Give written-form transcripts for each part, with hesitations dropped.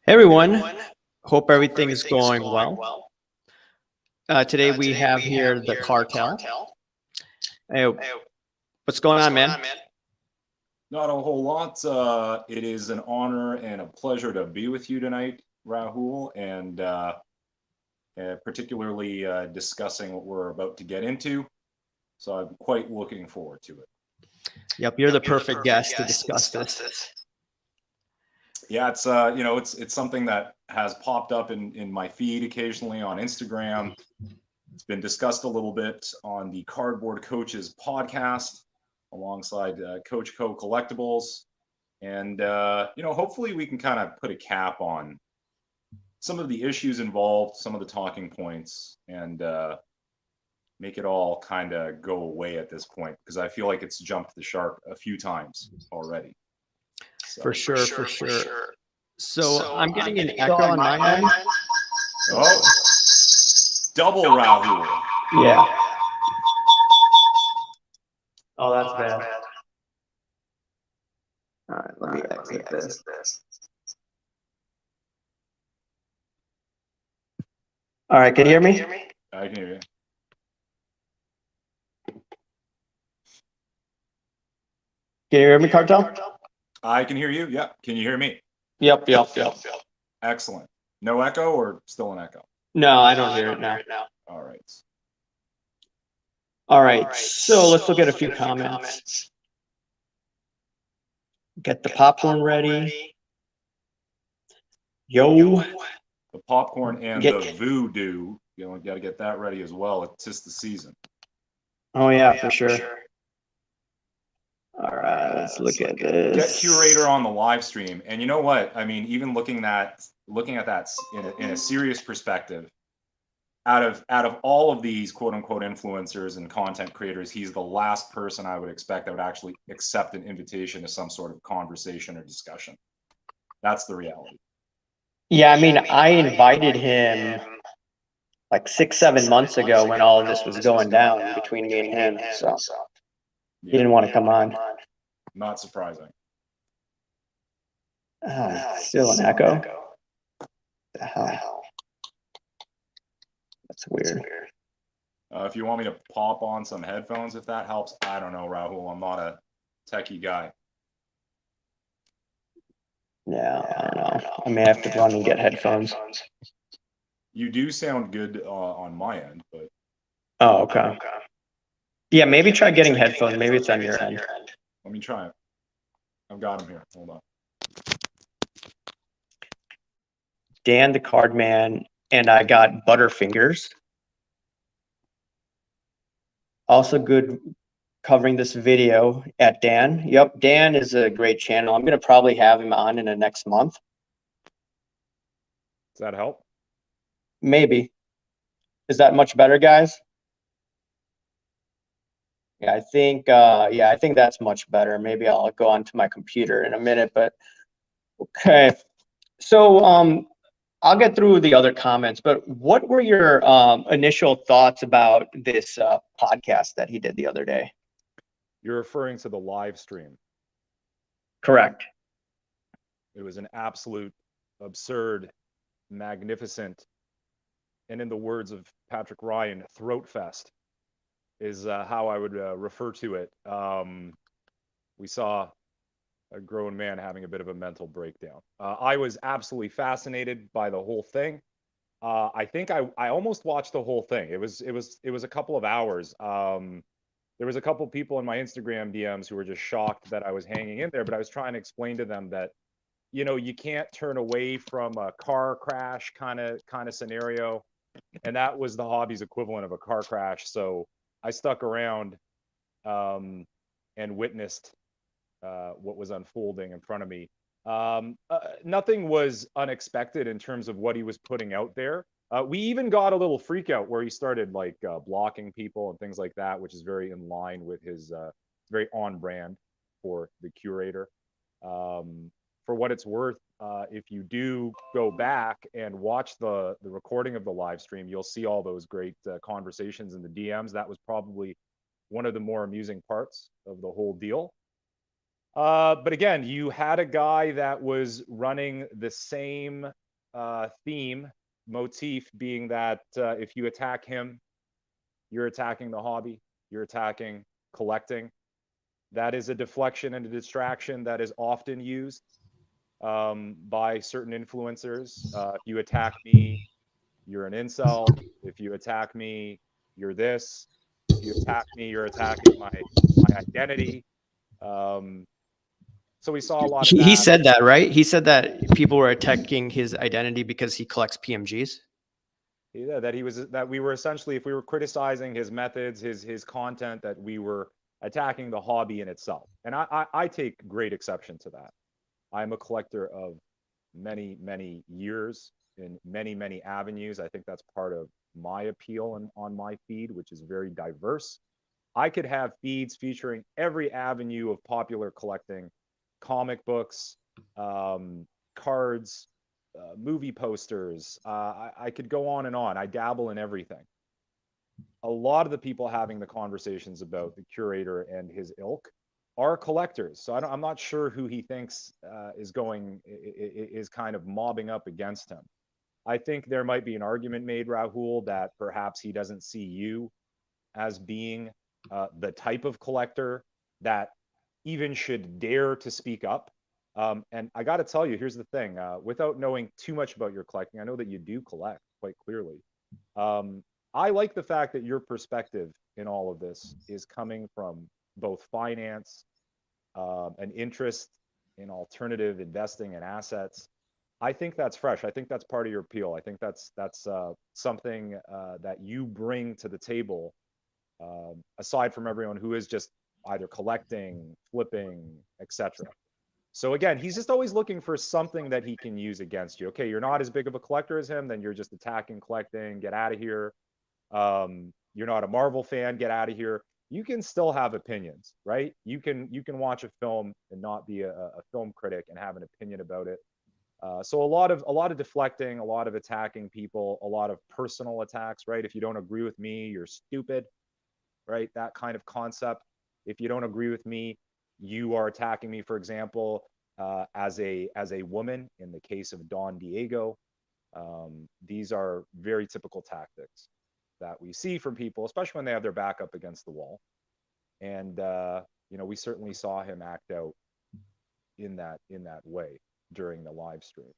Hey everyone, hope everything is going well. Today we have here the Cartel. Hey, what's going on, man? Not a whole lot. It is an honor and a pleasure to be with you tonight, Rahul, and particularly discussing what we're about to get into. So I'm quite looking forward to it. Yep, you're the perfect guest to discuss this. Yeah, it's it's something that has popped up in my feed occasionally on Instagram. It's been discussed a little bit on the Cardboard Coaches podcast alongside Coach Co Collectibles. And, hopefully we can kind of put a cap on some of the issues involved, some of the talking points, and make it all kind of go away at this point, because I feel like it's jumped the shark a few times already. So, for sure. So I'm getting an echo on my end. Oh, double Rahul. Yeah. Oh, that's bad. All right, let me exit this. All right, can you hear me? I can hear you. Can you hear me, Cartel? I can hear you. Yeah. Can you hear me? Yep. Excellent. No echo or still an echo? No, I don't hear it now. All right. All right, so let's look at a few comments. Get the popcorn ready. Yo. The popcorn and the voodoo, got to get that ready as well. It's just the season. Oh yeah, for sure. All right, let's look at this. Get Curator on the live stream, and you know what? I mean, even looking at that in a serious perspective, out of all of these quote unquote influencers and content creators, he's the last person I would expect that would actually accept an invitation to some sort of conversation or discussion. That's the reality. Yeah, I mean, I invited him like 6-7 months ago when all of this was going down between me and him, so he didn't want to come on. Not surprising. Still an echo? What the hell? That's weird. If you want me to pop on some headphones, if that helps, I don't know, Rahul. I'm not a techie guy. Yeah, I don't know. I may have to run and get headphones. You do sound good on my end, but... Oh, okay. Yeah, maybe try getting headphones. Maybe it's on your end. Let me try it. I've got them here. Hold on. Dan the Card Man, and I got Butterfingers. Also good covering this video at Dan. Yep, Dan is a great channel. I'm going to probably have him on in the next month. Does that help? Maybe. Is that much better, guys? Yeah, I think that's much better. Maybe I'll go onto my computer in a minute, but okay. So I'll get through the other comments, but what were your initial thoughts about this podcast that he did the other day? You're referring to the live stream. Correct. It was an absolute absurd, magnificent, and in the words of Patrick Ryan, throat fest is how I would refer to it. We saw a grown man having a bit of a mental breakdown. I was absolutely fascinated by the whole thing. I think I almost watched the whole thing. It was a couple of hours. There was a couple people in my Instagram DMs who were just shocked that I was hanging in there, but I was trying to explain to them that, you can't turn away from a car crash kind of scenario. And that was the hobby's equivalent of a car crash. So I stuck around and witnessed what was unfolding in front of me. Nothing was unexpected in terms of what he was putting out there. We even got a little freak out where he started like blocking people and things like that, which is very in line with his very on brand for the Curator. For what it's worth, if you do go back and watch the recording of the live stream, you'll see all those great conversations in the DMs. That was probably one of the more amusing parts of the whole deal. But again, you had a guy that was running the same theme, motif, being that if you attack him, you're attacking the hobby, you're attacking collecting. That is a deflection and a distraction that is often used by certain influencers. If you attack me, you're an incel. If you attack me, you're this. If you attack me, you're attacking my identity. Um, so we saw a lot of He that. said that, right? He said that people were attacking his identity because he collects PMGs. Yeah, that we were essentially, if we were criticizing his methods, his content, that we were attacking the hobby in itself. And I take great exception to that. I'm a collector of many years in many avenues. I think that's part of my appeal on my feed, which is very diverse. I could have feeds featuring every avenue of popular collecting, comic books, cards, movie posters. I could go on and on. I dabble in everything. A lot of the people having the conversations about the curator and his ilk are collectors. So I'm not sure who he thinks is kind of mobbing up against him. I think there might be an argument made, Rahul, that perhaps he doesn't see you as being the type of collector that even should dare to speak up. And I got to tell you, here's the thing, without knowing too much about your collecting, I know that you do collect quite clearly. I like the fact that your perspective in all of this is coming from both finance, an interest in alternative investing and assets. I think that's fresh. I think that's part of your appeal. I think that's something that you bring to the table, aside from everyone who is just either collecting, flipping, etc. So again, he's just always looking for something that he can use against you. Okay, you're not as big of a collector as him, then you're just attacking collecting. Get out of here. You're not a Marvel fan. Get out of here. You can still have opinions, right? You can watch a film and not be a film critic and have an opinion about it. So a lot of deflecting, a lot of attacking people, a lot of personal attacks, right? If you don't agree with me, you're stupid, right? That kind of concept. If you don't agree with me, you are attacking me, for example, as a woman in the case of Don Diego. These are very typical tactics that we see from people, especially when they have their back up against the wall. And we certainly saw him act out in that way during the live stream.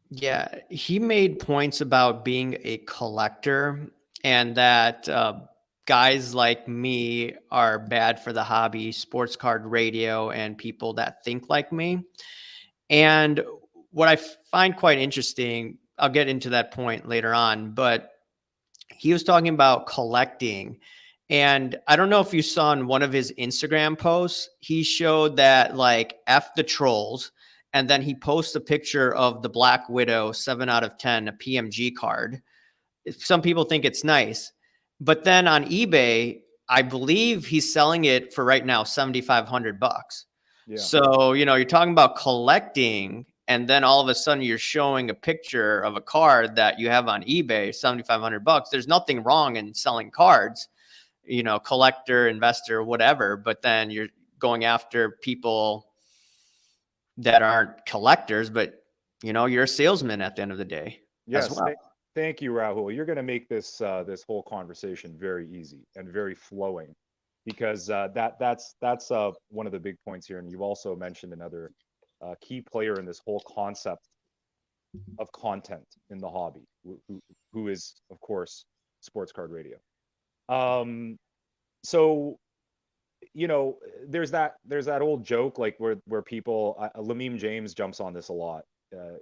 Yeah, he made points about being a collector and that guys like me are bad for the hobby, sports card radio, and people that think like me. And what I find quite interesting, I'll get into that point later on, but he was talking about collecting. And I don't know if you saw in one of his Instagram posts, he showed that like F the trolls. And then he posts a picture of the Black Widow 7 out of 10, a PMG card. Some people think it's nice. But then on eBay, I believe he's selling it for right now $7,500. Yeah. So, you're talking about collecting, and then all of a sudden you're showing a picture of a card that you have on eBay, $7,500. There's nothing wrong in selling cards, collector, investor, whatever. But then you're going after people that aren't collectors, but you're a salesman at the end of the day. Yes. As well. Thank you, Rahul. You're going to make this whole conversation very easy and very flowing, because that's one of the big points here. And you also mentioned another key player in this whole concept of content in the hobby, who is, of course, sports card radio. So there's that old joke, like where people, Lamim James jumps on this a lot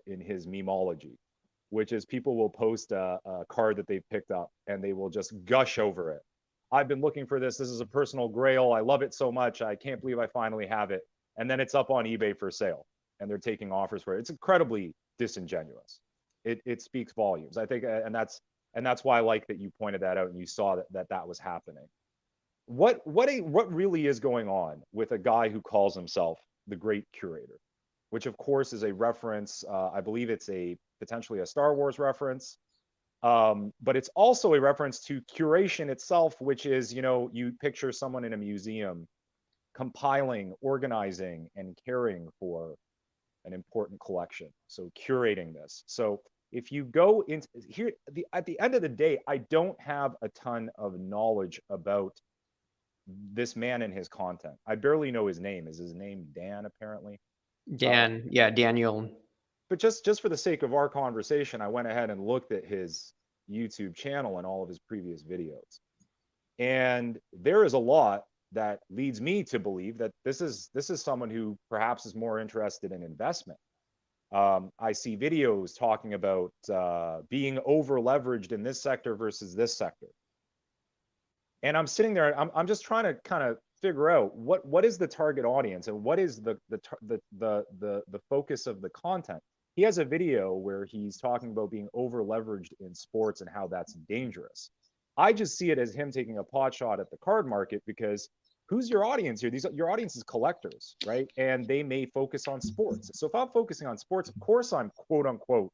in his memeology, which is people will post a card that they've picked up and they will just gush over it. I've been looking for this. This is a personal grail. I love it so much. I can't believe I finally have it. And then it's up on eBay for sale and they're taking offers for it. It's incredibly disingenuous. It speaks volumes, I think. And that's why I like that you pointed that out and you saw that was happening. What really is going on with a guy who calls himself the Great Curator, which of course is a reference. I believe it's potentially a Star Wars reference, but it's also a reference to curation itself, which is, you picture someone in a museum compiling, organizing, and caring for an important collection. So curating this. So if you go into here, at the end of the day, I don't have a ton of knowledge about this man and his content. I barely know his name. Is his name Dan, apparently? Dan, yeah, Daniel. But just for the sake of our conversation, I went ahead and looked at his YouTube channel and all of his previous videos. And there is a lot that leads me to believe that this is someone who perhaps is more interested in investment. I see videos talking about being over leveraged in this sector versus this sector. And I'm sitting there, I'm just trying to kind of figure out what is the target audience and what is the focus of the content. He has a video where he's talking about being over leveraged in sports and how that's dangerous. I just see it as him taking a pot shot at the card market, because who's your audience here? Your audience is collectors, right? And they may focus on sports. So if I'm focusing on sports, of course I'm quote unquote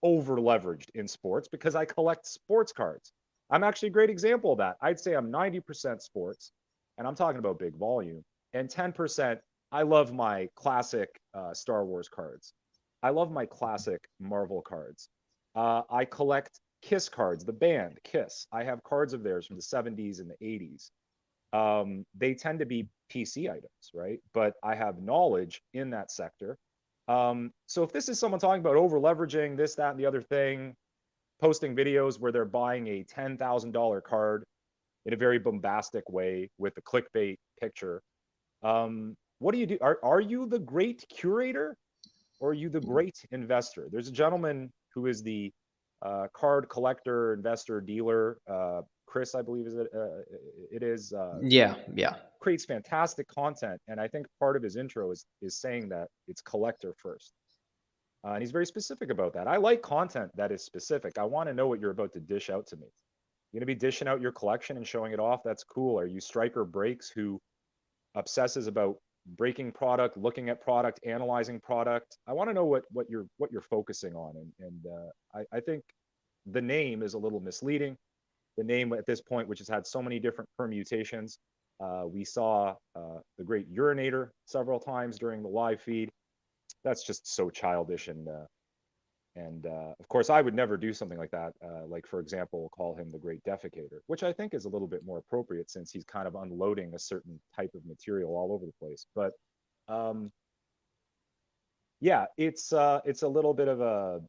over leveraged in sports because I collect sports cards. I'm actually a great example of that. I'd say I'm 90% sports, and I'm talking about big volume, and 10% I love my classic Star Wars cards. I love my classic Marvel cards. I collect Kiss cards, the band Kiss. I have cards of theirs from the 70s and the 80s. They tend to be PC items, right? But I have knowledge in that sector. So if this is someone talking about over leveraging this, that, and the other thing, posting videos where they're buying a $10,000 card in a very bombastic way with a clickbait picture, what do you do? Are you the great curator, or are you the great investor? There's a gentleman who is the card collector, investor, dealer, Chris, I believe it is. Yeah. Creates fantastic content, and I think part of his intro is saying that it's collector first, and he's very specific about that. I like content that is specific. I want to know what you're about to dish out to me. You're going to be dishing out your collection and showing it off. That's cool. Are you Striker Breaks, who obsesses about breaking product, looking at product, analyzing product? I want to know what you're focusing on, and I think the name is a little misleading. The name at this point, which has had so many different permutations. We saw the great urinator several times during the live feed. That's just so childish, and of course I would never do something like that. Like, for example, call him the great defecator, which I think is a little bit more appropriate since he's kind of unloading a certain type of material all over the place. But yeah, it's a little bit of a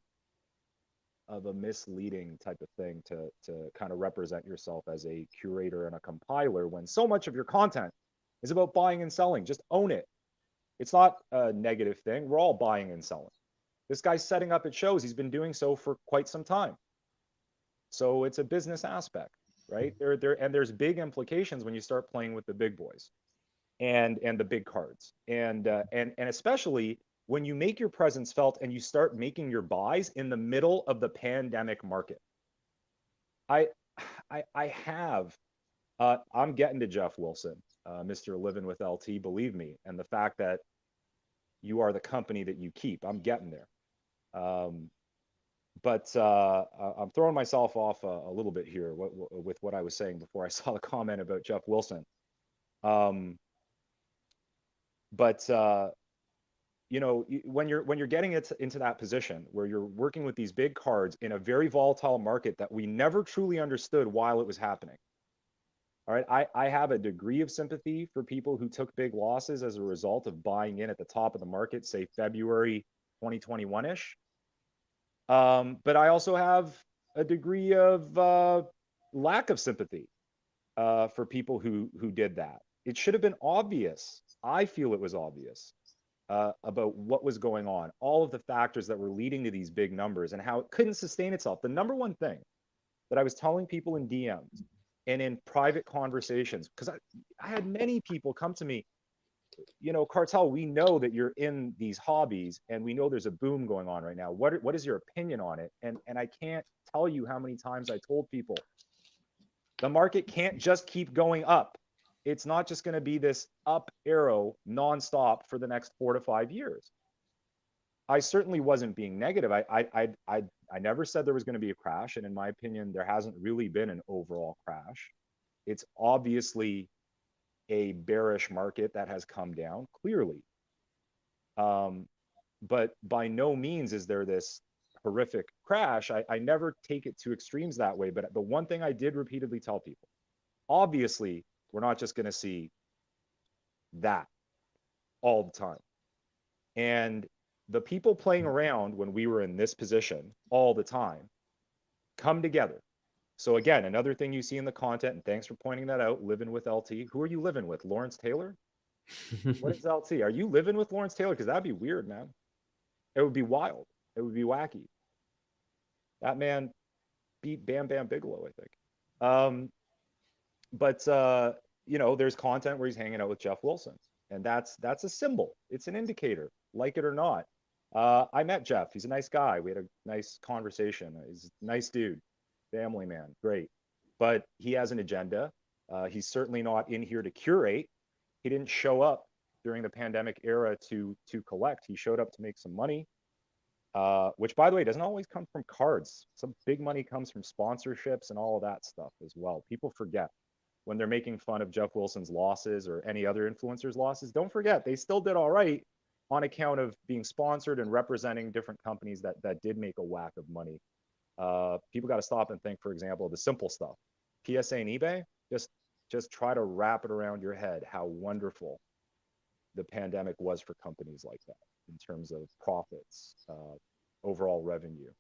misleading type of thing to kind of represent yourself as a curator and a compiler when so much of your content is about buying and selling. Just own it. It's not a negative thing. We're all buying and selling. This guy's setting up at shows. He's been doing so for quite some time. So it's a business aspect, right? There's big implications when you start playing with the big boys and the big cards, and especially when you make your presence felt and you start making your buys in the middle of the pandemic market. I'm getting to Jeff Wilson, Mr. Living with LT, believe me, and the fact that you are the company that you keep. I'm getting there. But I'm throwing myself off a little bit here with what I was saying before I saw the comment about Jeff Wilson. You know, when you're getting it into that position where you're working with these big cards in a very volatile market that we never truly understood while it was happening. All right, I have a degree of sympathy for people who took big losses as a result of buying in at the top of the market, say February 2021-ish. But I also have a degree of lack of sympathy for people who did that. It should have been obvious. I feel it was obvious about what was going on, all of the factors that were leading to these big numbers and how it couldn't sustain itself. The number one thing that I was telling people in DMs and in private conversations, because I had many people come to me, you know, Cartel, we know that you're in these hobbies and we know there's a boom going on right now. What is your opinion on it? And I can't tell you how many times I told people the market can't just keep going up. It's not just going to be this up arrow nonstop for the next 4 to 5 years. I certainly wasn't being negative. I never said there was going to be a crash, and in my opinion, there hasn't really been an overall crash. It's obviously a bearish market that has come down, clearly. But by no means is there this horrific crash. I never take it to extremes that way. But the one thing I did repeatedly tell people, obviously, we're not just going to see that all the time. And the people playing around when we were in this position all the time come together. So again, another thing you see in the content, and thanks for pointing that out, living with LT. Who are you living with? Lawrence Taylor? What is LT? Are you living with Lawrence Taylor? Because that'd be weird, man. It would be wild. It would be wacky. That man beat Bam Bam Bigelow, I think. But you know, there's content where he's hanging out with Jeff Wilson, and that's a symbol. It's an indicator, like it or not. I met Jeff. He's a nice guy. We had a nice conversation. He's a nice dude, family man, great. But he has an agenda. He's certainly not in here to curate. He didn't show up during the pandemic era to collect. He showed up to make some money, which, by the way, doesn't always come from cards. Some big money comes from sponsorships and all of that stuff as well. People forget when they're making fun of Jeff Wilson's losses or any other influencers' losses. Don't forget, they still did all right on account of being sponsored and representing different companies that did make a whack of money. People got to stop and think, for example, the simple stuff. PSA and eBay, just try to wrap it around your head how wonderful the pandemic was for companies like that in terms of profits, overall revenue.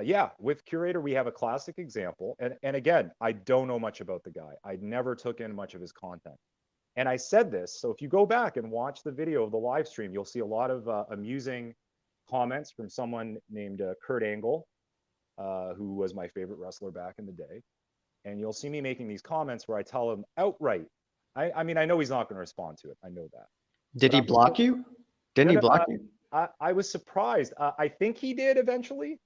Yeah, with Curator, we have a classic example. And again, I don't know much about the guy. I never took in much of his content. And I said this, so if you go back and watch the video of the live stream, you'll see a lot of amusing comments from someone named Kurt Angle, who was my favorite wrestler back in the day. And you'll see me making these comments where I tell him outright, I mean, I know he's not going to respond to it. I know that. Did he block you? Didn't he block you? I was surprised. I think he did eventually,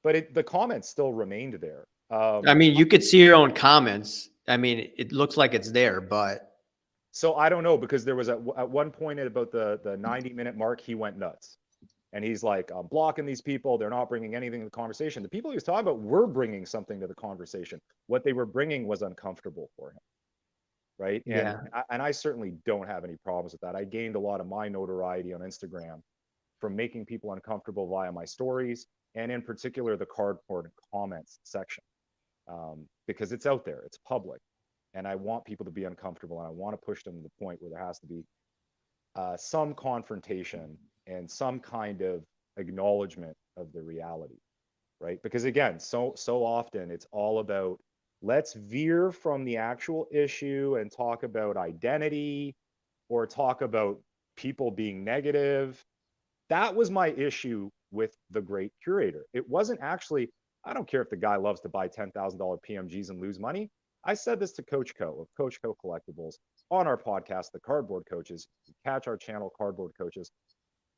but the comments still remained there. I mean, you could see your own comments. I mean, it looks like it's there, but. So I don't know, because there was at one point at about the 90-minute mark, he went nuts. And he's like, I'm blocking these people. They're not bringing anything to the conversation. The people he was talking about were bringing something to the conversation. What they were bringing was uncomfortable for him. Right. Yeah. And I certainly don't have any problems with that. I gained a lot of my notoriety on Instagram from making people uncomfortable via my stories, and in particular, the cardboard comments section, because it's out there, it's public. And I want people to be uncomfortable, and I want to push them to the point where there has to be some confrontation and some kind of acknowledgement of the reality, right? Because again, so often it's all about, let's veer from the actual issue and talk about identity or talk about people being negative. That was my issue with the great Curator. It wasn't actually, I don't care if the guy loves to buy $10,000 PMGs and lose money. I said this to Coach Co of Coach Co Collectibles on our podcast, The Cardboard Coaches. Catch our channel, Cardboard Coaches.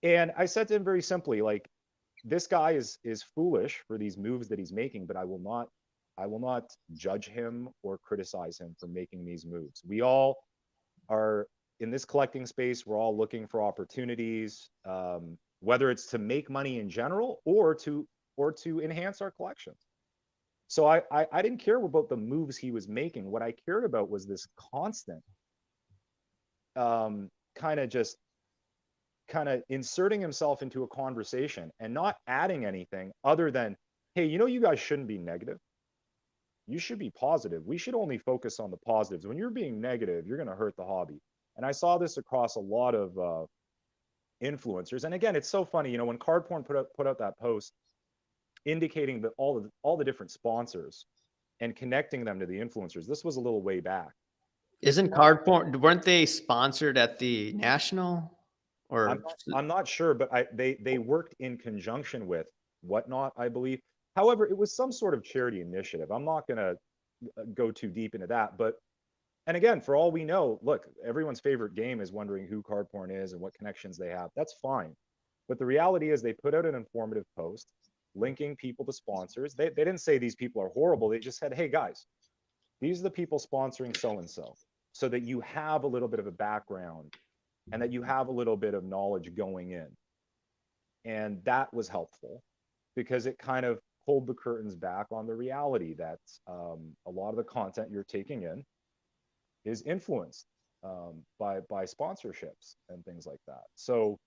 And I said to him very simply, like, this guy is foolish for these moves that he's making, but I will not judge him or criticize him for making these moves. We all are in this collecting space. We're all looking for opportunities, whether it's to make money in general or to enhance our collections. So I didn't care about the moves he was making. What I cared about was this constant kind of inserting himself into a conversation and not adding anything other than, hey, you guys shouldn't be negative. You should be positive. We should only focus on the positives. When you're being negative, you're going to hurt the hobby. And I saw this across a lot of influencers. And again, it's so funny, when Card Porn put out that post indicating that all the different sponsors and connecting them to the influencers. This was a little way back. Isn't Card Porn, weren't they sponsored at the National? Or I'm not sure, but they worked in conjunction with Whatnot, I believe. However, it was some sort of charity initiative. I'm not going to go too deep into that, and again, for all we know, look, everyone's favorite game is wondering who Card Porn is and what connections they have. That's fine. But the reality is they put out an informative post linking people to sponsors. They didn't say these people are horrible. They just said, hey guys, these are the people sponsoring so-and-so, so that you have a little bit of a background and that you have a little bit of knowledge going in. And that was helpful because it kind of pulled the curtains back on the reality that a lot of the content you're taking in is influenced by sponsorships and things like that. So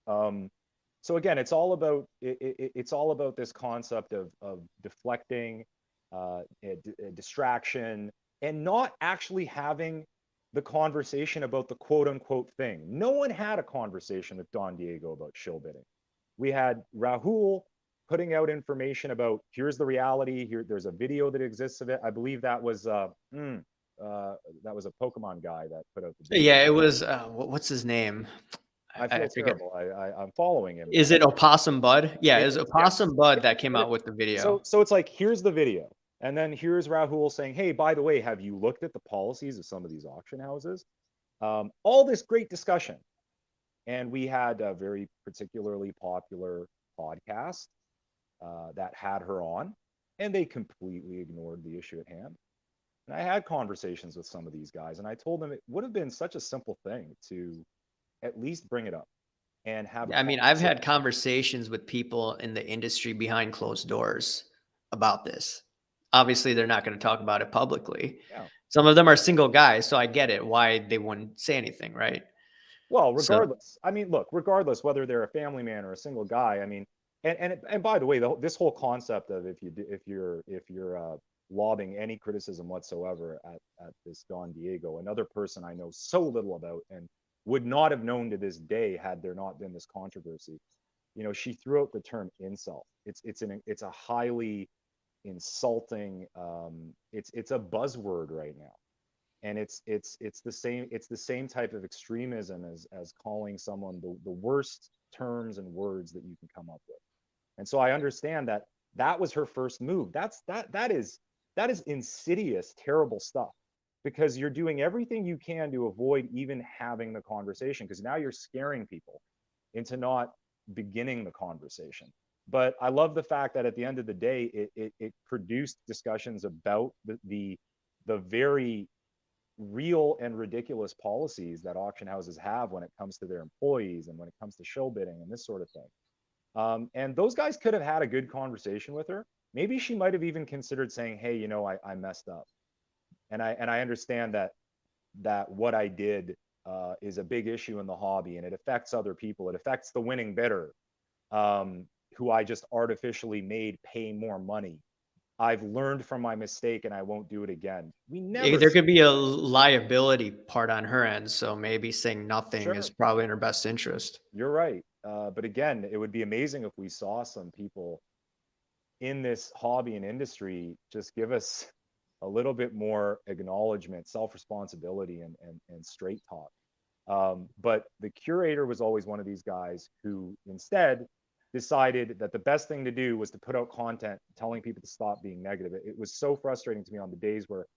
so again, it's all about it's all about this concept of deflecting, a distraction, and not actually having the conversation about the quote unquote thing. No one had a conversation with Don Diego about shill bidding. We had Rahul putting out information about here's the reality. Here, there's a video that exists of it. I believe that was a Pokemon guy that put out the video. Yeah, it was. What's his name? I feel terrible. I'm following him. Is it Opossum Bud? Yeah, It it's is, Opossum Bud that came out with the video. So it's like, here's the video. And then here's Rahul saying, hey, by the way, have you looked at the policies of some of these auction houses? All this great discussion. And we had a very particularly popular podcast that had her on, and they completely ignored the issue at hand. And I had conversations with some of these guys, and I told them it would have been such a simple thing to at least bring it up and have. I mean, I've had conversations with people in the industry behind closed doors about this. Obviously, they're not going to talk about it publicly. Yeah. Some of them are single guys, so I get it why they wouldn't say anything, right? Well, regardless, I mean, look, regardless whether they're a family man or a single guy, I mean, and by the way, this whole concept of if you're lobbing any criticism whatsoever at this Don Diego, another person I know so little about and would not have known to this day had there not been this controversy. You know, she threw out the term incel. It's a highly insulting. It's a buzzword right now, and it's the same type of extremism as calling someone the worst terms and words that you can come up with. And so I understand that was her first move. That is insidious, terrible stuff, because you're doing everything you can to avoid even having the conversation, because now you're scaring people into not beginning the conversation. But I love the fact that at the end of the day, it produced discussions about the very real and ridiculous policies that auction houses have when it comes to their employees and when it comes to shill bidding and this sort of thing. And those guys could have had a good conversation with her. Maybe she might have even considered saying, hey, you know, I messed up. And I understand that what I did is a big issue in the hobby, and it affects other people. It affects the winning bidder, who I just artificially made pay more money. I've learned from my mistake, and I won't do it again. There could be a liability part on her end, so maybe saying nothing is probably in her best interest. You're right. But again, it would be amazing if we saw some people in this hobby and industry just give us a little bit more acknowledgement, self-responsibility, and straight talk. But the Curator was always one of these guys who instead decided that the best thing to do was to put out content telling people to stop being negative. It was so frustrating to me on the days where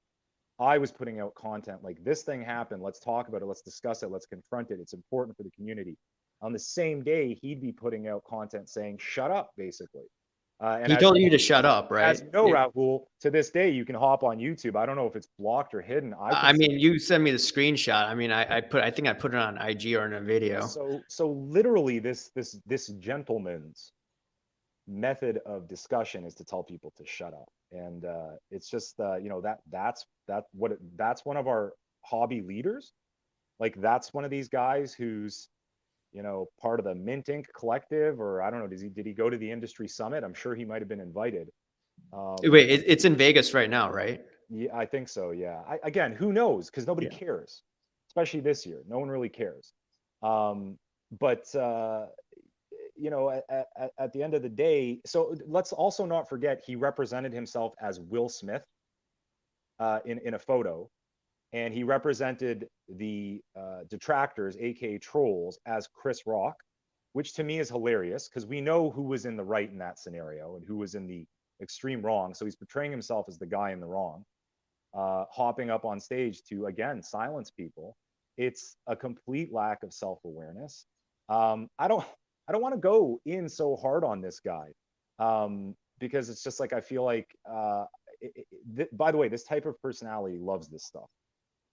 I was putting out content like, this thing happened, let's talk about it, let's discuss it, let's confront it, it's important for the community. On the same day, he'd be putting out content saying, shut up, basically. And he told you to shut up, right? As you know, Rahul, to this day, you can hop on YouTube. I don't know if it's blocked or hidden. I mean, you sent me the screenshot. I mean, I think I put it on IG or in a video. So literally, this gentleman's method of discussion is to tell people to shut up, and it's just you know, that's one of our hobby leaders. Like, that's one of these guys who's, you know, part of the Mint Inc. collective, or I don't know, did he go to the industry summit? I'm sure he might have been invited. Wait, it's in Vegas right now, right? Yeah, I think so. Yeah. Again, who knows? Because nobody cares, especially this year. No one really cares. But you know, at the end of the day, so let's also not forget he represented himself as Will Smith in a photo. And he represented the detractors, aka trolls, as Chris Rock, which to me is hilarious, because we know who was in the right in that scenario and who was in the extreme wrong. So he's portraying himself as the guy in the wrong, hopping up on stage to, again, silence people. It's a complete lack of self-awareness. I don't want to go in so hard on this guy, because it's just like, I feel like, by the way, this type of personality loves this stuff.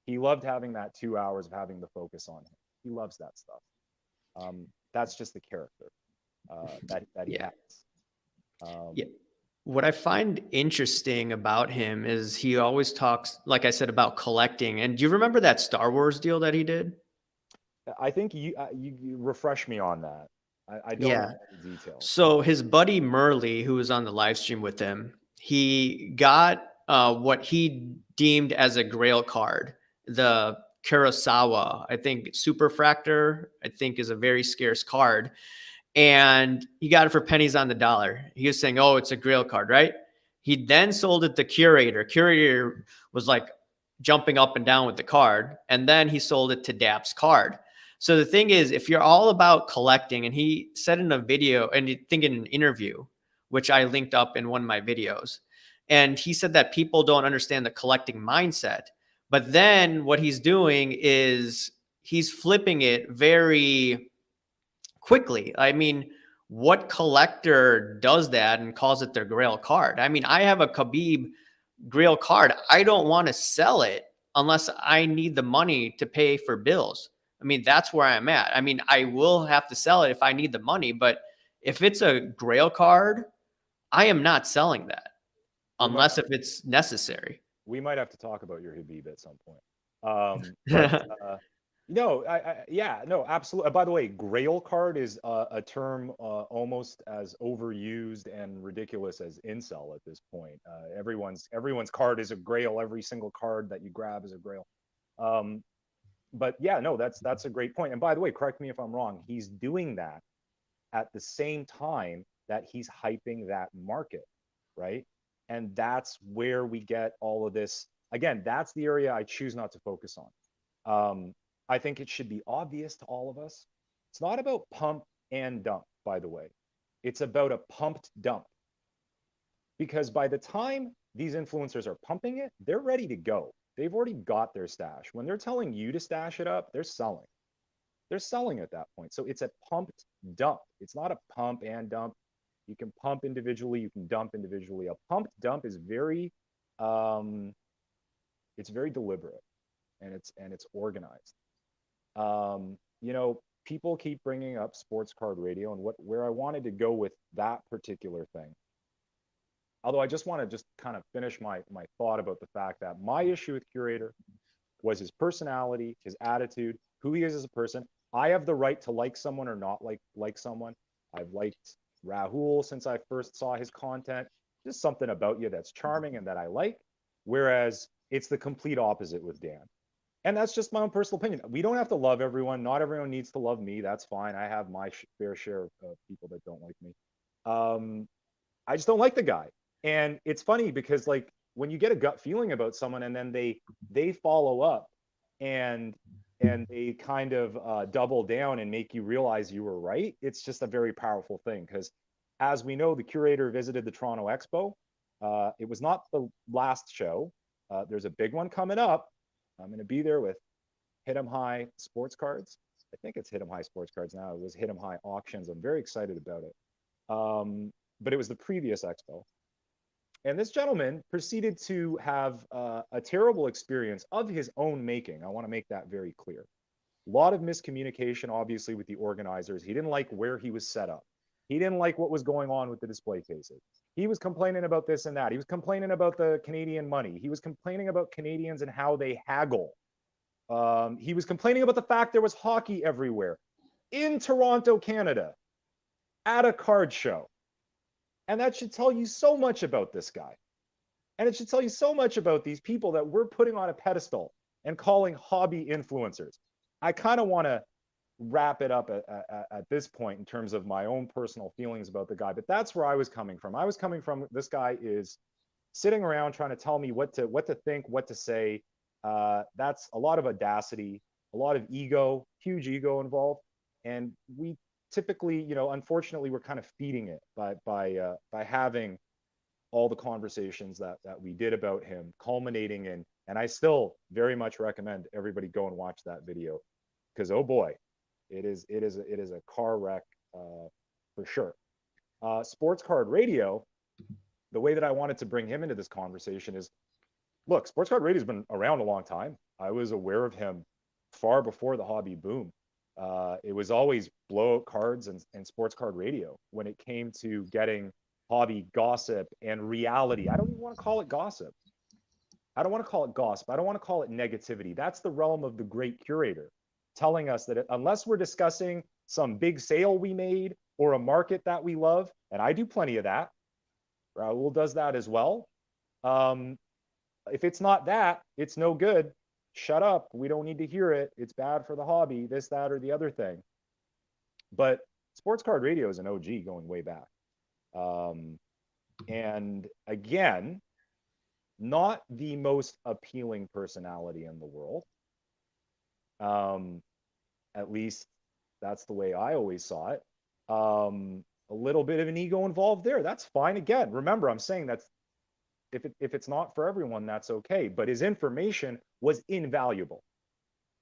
He loved having that 2 hours of having the focus on him. He loves that stuff. That's just the character that he has. Yeah. What I find interesting about him is he always talks, like I said, about collecting. And do you remember that Star Wars deal that he did? I think you refresh me on that. I don't Yeah. know the details. So his buddy Murley, who was on the live stream with him, he got what he deemed as a grail card, the Kurosawa, I think Superfractor, I think is a very scarce card. And he got it for pennies on the dollar. He was saying, oh, it's a grail card, right? He then sold it to Curator. Curator was like jumping up and down with the card. And then he sold it to Dapp's card. So the thing is, if you're all about collecting, and he said in a video, and I think in an interview, which I linked up in one of my videos, and he said that people don't understand the collecting mindset. But then what he's doing is he's flipping it very quickly. I mean, what collector does that and calls it their grail card? I mean, I have a Khabib grail card. I don't want to sell it unless I need the money to pay for bills. I mean, that's where I'm at. I mean, I will have to sell it if I need the money, but if it's a grail card, I am not selling that unless if it's necessary. We might have to talk about your Habib at some point. But no, yeah, no, absolutely. By the way, Grail card is a term almost as overused and ridiculous as incel at this point. Everyone's card is a Grail. Every single card that you grab is a Grail. But yeah, no, that's a great point. And by the way, correct me if I'm wrong. He's doing that at the same time that he's hyping that market, right? And that's where we get all of this. Again, that's the area I choose not to focus on. I think it should be obvious to all of us. It's not about pump and dump, by the way. It's about a pumped dump. Because by the time these influencers are pumping it, they're ready to go. They've already got their stash. When they're telling you to stash it up, they're selling. They're selling at that point. So it's a pumped dump. It's not a pump and dump. You can pump individually, you can dump individually. A pumped dump is it's very deliberate and it's organized. People keep bringing up sports card radio, and where I wanted to go with that particular thing. Although I just want to just kind of finish my thought about the fact that my issue with Curator was his personality, his attitude, who he is as a person. I have the right to like someone or not like someone. I've liked Rahul since I first saw his content. Just something about you that's charming and that I like. Whereas it's the complete opposite with Dan. And that's just my own personal opinion. We don't have to love everyone. Not everyone needs to love me. That's fine. I have my fair share of people that don't like me. I just don't like the guy. And it's funny because like when you get a gut feeling about someone and then they follow up and they kind of double down and make you realize you were right, it's just a very powerful thing. Because as we know, the Curator visited the Toronto Expo. It was not the last show. There's a big one coming up. I'm going to be there with Hit 'em High Sports Cards. I think it's Hit 'em High Sports Cards now. It was Hit 'em High Auctions. I'm very excited about it. But it was the previous expo. And this gentleman proceeded to have a terrible experience of his own making. I want to make that very clear. A lot of miscommunication, obviously, with the organizers. He didn't like where he was set up. He didn't like what was going on with the display cases. He was complaining about this and that. He was complaining about the Canadian money. He was complaining about Canadians and how they haggle. He was complaining about the fact there was hockey everywhere in Toronto, Canada, at a card show. And that should tell you so much about this guy. And it should tell you so much about these people that we're putting on a pedestal and calling hobby influencers. I kind of want to wrap it up at this point in terms of my own personal feelings about the guy, but that's where I was coming from. I was coming from, this guy is sitting around trying to tell me what to think, what to say. That's a lot of audacity, a lot of ego, huge ego involved. And we typically, unfortunately, we're kind of feeding it by having all the conversations that we did about him, culminating in, and I still very much recommend everybody go and watch that video, because oh boy, it is a car wreck for sure. Sports Card Radio, the way that I wanted to bring him into this conversation is, look, Sports Card Radio has been around a long time. I was aware of him far before the hobby boom. It was always blowout cards and sports card radio when it came to getting hobby gossip and reality. I don't even want to call it gossip. I don't want to call it gossip. I don't want to call it negativity. That's the realm of the great curator, telling us that unless we're discussing some big sale we made or a market that we love, and I do plenty of that, Raul does that as well. If it's not that, it's no good. Shut up. We don't need to hear it. It's bad for the hobby, this, that, or the other thing. But sports card radio is an OG going way back. And again, not the most appealing personality in the world. At least that's the way I always saw it. A little bit of an ego involved there. That's fine. Again, remember, I'm saying that's if it's not for everyone, that's okay. But his information was invaluable.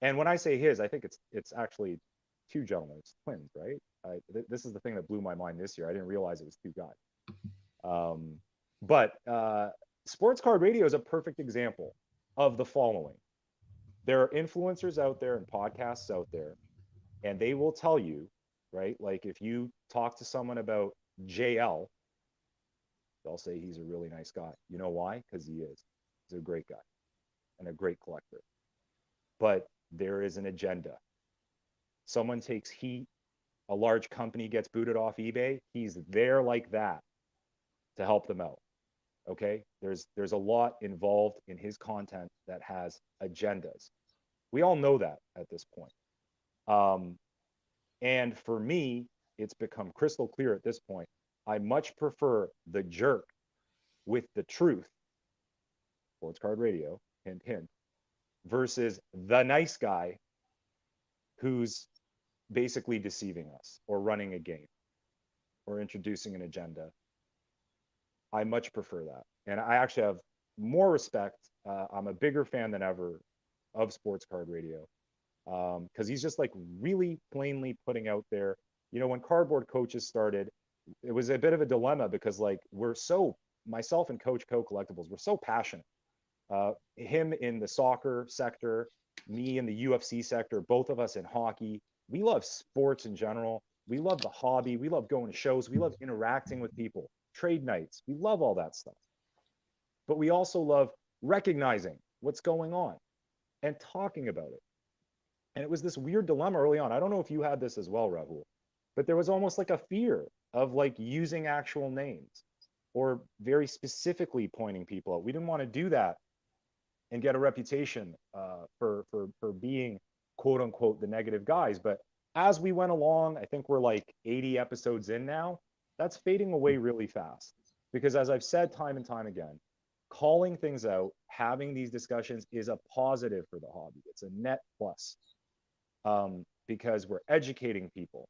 And when I say his, I think it's actually two gentlemen, it's twins, right? This is the thing that blew my mind this year. I didn't realize it was two guys. But sports card radio is a perfect example of the following. There are influencers out there and podcasts out there, and they will tell you, right? Like if you talk to someone about JL, they'll say he's a really nice guy. You know why? Because he is. He's a great guy and a great collector. But there is an agenda. Someone takes heat, a large company gets booted off eBay, he's there like that to help them out. Okay? There's a lot involved in his content that has agendas. We all know that at this point. And for me, it's become crystal clear at this point. I much prefer the jerk with the truth, sports card radio, hint, hint, versus the nice guy who's basically deceiving us or running a game or introducing an agenda. I much prefer that. And I actually have more respect. I'm a bigger fan than ever of sports card radio because he's just like really plainly putting out there, you know, when Cardboard Coaches started, it was a bit of a dilemma because like myself and Coach Co Collectibles, we're so passionate. Him in the soccer sector, me in the UFC sector, both of us in hockey. We love sports in general. We love the hobby. We love going to shows. We love interacting with people, trade nights. We love all that stuff. But we also love recognizing what's going on and talking about it. And it was this weird dilemma early on. I don't know if you had this as well, Rahul, but there was almost like a fear of like using actual names or very specifically pointing people out. We didn't want to do that and get a reputation for being quote unquote the negative guys. But as we went along, I think we're like 80 episodes in now, that's fading away really fast. Because as I've said time and time again, calling things out, having these discussions is a positive for the hobby. It's a net plus because we're educating people,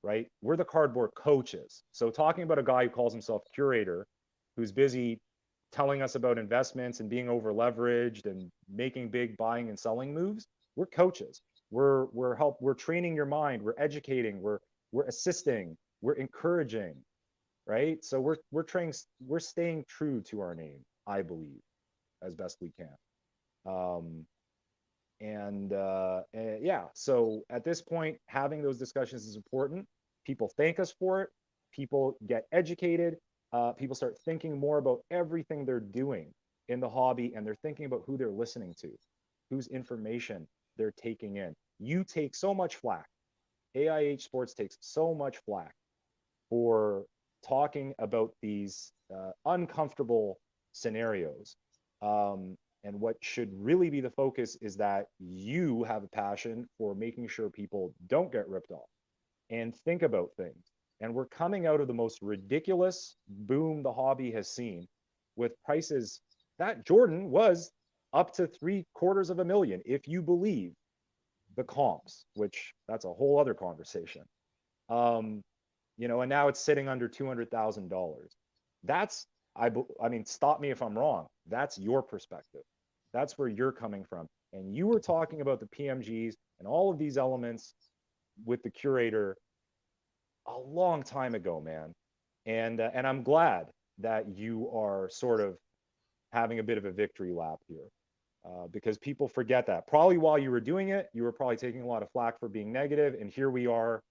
right? We're the cardboard coaches. So talking about a guy who calls himself Curator, who's busy telling us about investments and being over leveraged and making big buying and selling moves, we're coaches. We're training your mind, we're educating, we're assisting, we're encouraging, right? So we're staying true to our name, I believe, as best we can. Yeah, so at this point, having those discussions is important. People thank us for it. People get educated. People start thinking more about everything they're doing in the hobby, and they're thinking about who they're listening to, whose information they're taking in. You take so much flack. AIH Sports takes so much flack for talking about these uncomfortable scenarios. And what should really be the focus is that you have a passion for making sure people don't get ripped off and think about things. And we're coming out of the most ridiculous boom the hobby has seen with prices that Jordan was up to $750,000, if you believe the comps, which that's a whole other conversation. You know, and now it's sitting under $200,000. That's, I mean, stop me if I'm wrong. That's your perspective. That's where you're coming from. And you were talking about the PMGs and all of these elements with the Curator a long time ago, man. And I'm glad that you are sort of having a bit of a victory lap here because people forget that. Probably while you were doing it, you were probably taking a lot of flack for being negative. And here we are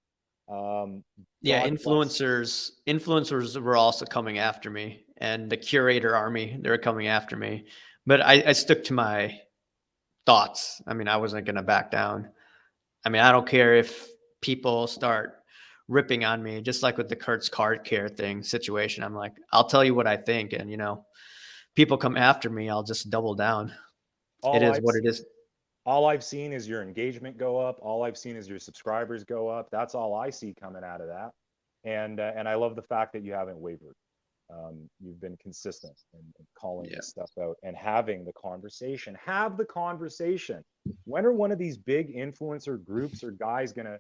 Yeah, God bless. influencers were also coming after me, and the curator army, they were coming after me. But I stuck to my thoughts. I mean, I wasn't gonna back down. I mean, I don't care if people start ripping on me, just like with the Kurt's card care thing situation. I'm like, I'll tell you what I think, and people come after me, I'll just double down. It All is I've what it is. all I've seen is your engagement go up. All I've seen is your subscribers go up. That's all I see coming out of that. And I love the fact that you haven't wavered. You've been consistent in calling Yeah. this stuff out and having the conversation. Have the conversation. When are one of these big influencer groups or guys gonna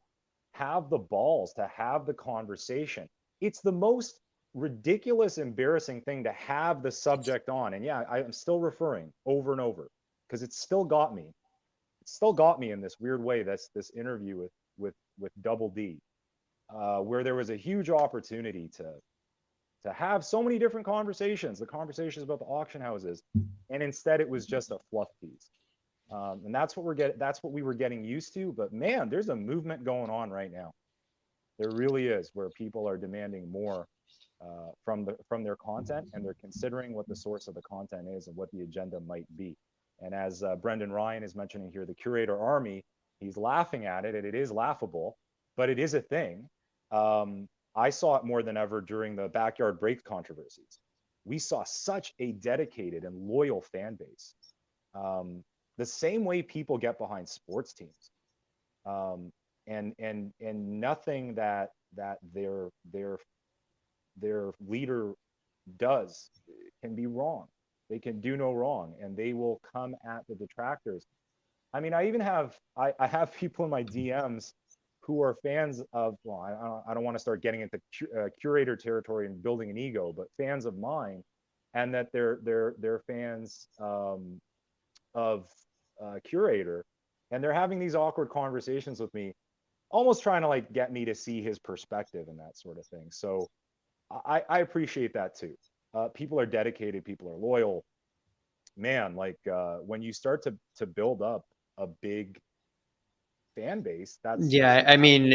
have the balls to have the conversation? It's the most ridiculous, embarrassing thing to have the subject on. And yeah, I'm still referring over and over because it's still got me. It's still got me in this weird way. That's this interview with Double D, where there was a huge opportunity to have so many different conversations. The conversations about the auction houses, and instead it was just a fluff piece. And that's what that's what we were getting used to. But man, there's a movement going on right now. There really is, where people are demanding more from their content, and they're considering what the source of the content is and what the agenda might be. And as Brendan Ryan is mentioning here, the Curator Army, he's laughing at it, and it is laughable, but it is a thing. I saw it more than ever during the backyard break controversies. We saw such a dedicated and loyal fan base. The same way people get behind sports teams, and nothing that their leader does can be wrong. They can do no wrong, and they will come at the detractors. I mean, I have people in my DMs who are fans of, well, I don't want to start getting into curator territory and building an ego, but fans of mine, and that they're fans of Curator, and they're having these awkward conversations with me, almost trying to like get me to see his perspective and that sort of thing. So I appreciate that too. People are dedicated, people are loyal. Man, like when you start to build up a big fan base, Yeah, I mean,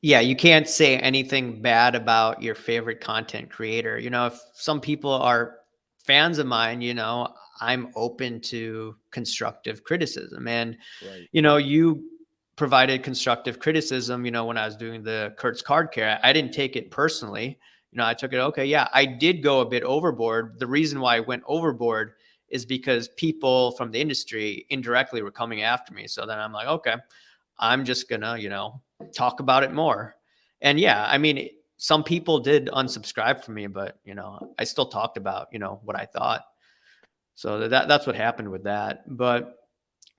you can't say anything bad about your favorite content creator. If some people are fans of mine, I'm open to constructive criticism. And, right. You provided constructive criticism, when I was doing the Kurt's card care. I didn't take it personally. I took it, okay, yeah, I did go a bit overboard. The reason why I went overboard is because people from the industry indirectly were coming after me. So then I'm like, okay, I'm just gonna, talk about it more. And yeah, I mean, some people did unsubscribe from me, but I still talked about, what I thought. So that's what happened with that. But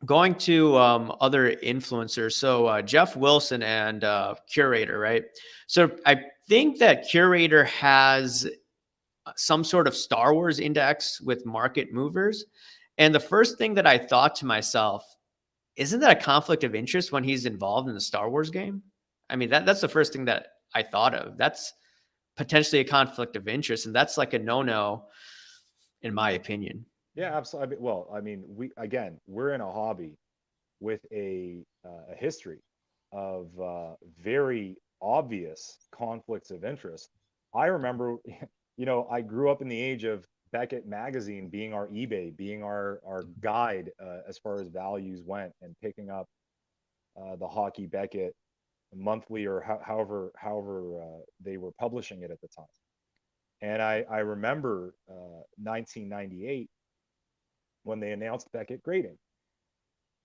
going to other influencers, so Jeff Wilson and Curator, right? So I think that Curator has some sort of Star Wars index with market movers. And the first thing that I thought to myself, isn't that a conflict of interest when he's involved in the Star Wars game? I mean, that's the first thing that I thought of. That's potentially a conflict of interest, and that's like a no-no, in my opinion. Yeah, absolutely. Well, I mean, we're in a hobby with a history of very obvious conflicts of interest. I remember, I grew up in the age of Beckett magazine being our eBay, being our guide as far as values went, and picking up the Hockey Beckett monthly, or however they were publishing it at the time. And I remember 1998 when they announced Beckett grading.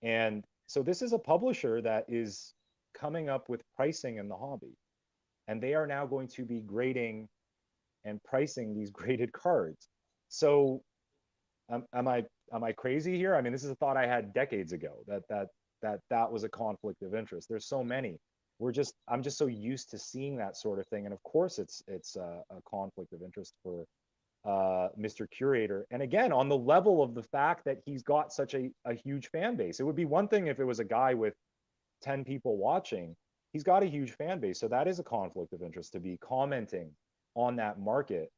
And so this is a publisher that is coming up with pricing in the hobby, and they are now going to be grading and pricing these graded cards. So am I crazy here? I mean, this is a thought I had decades ago, that was a conflict of interest. There's so many. I'm just so used to seeing that sort of thing, and of course it's a conflict of interest for Mr. Curator. And again, on the level of the fact that he's got such a huge fan base. It would be one thing if it was a guy with 10 people watching. He's got a huge fan base, so that is a conflict of interest to be commenting on that market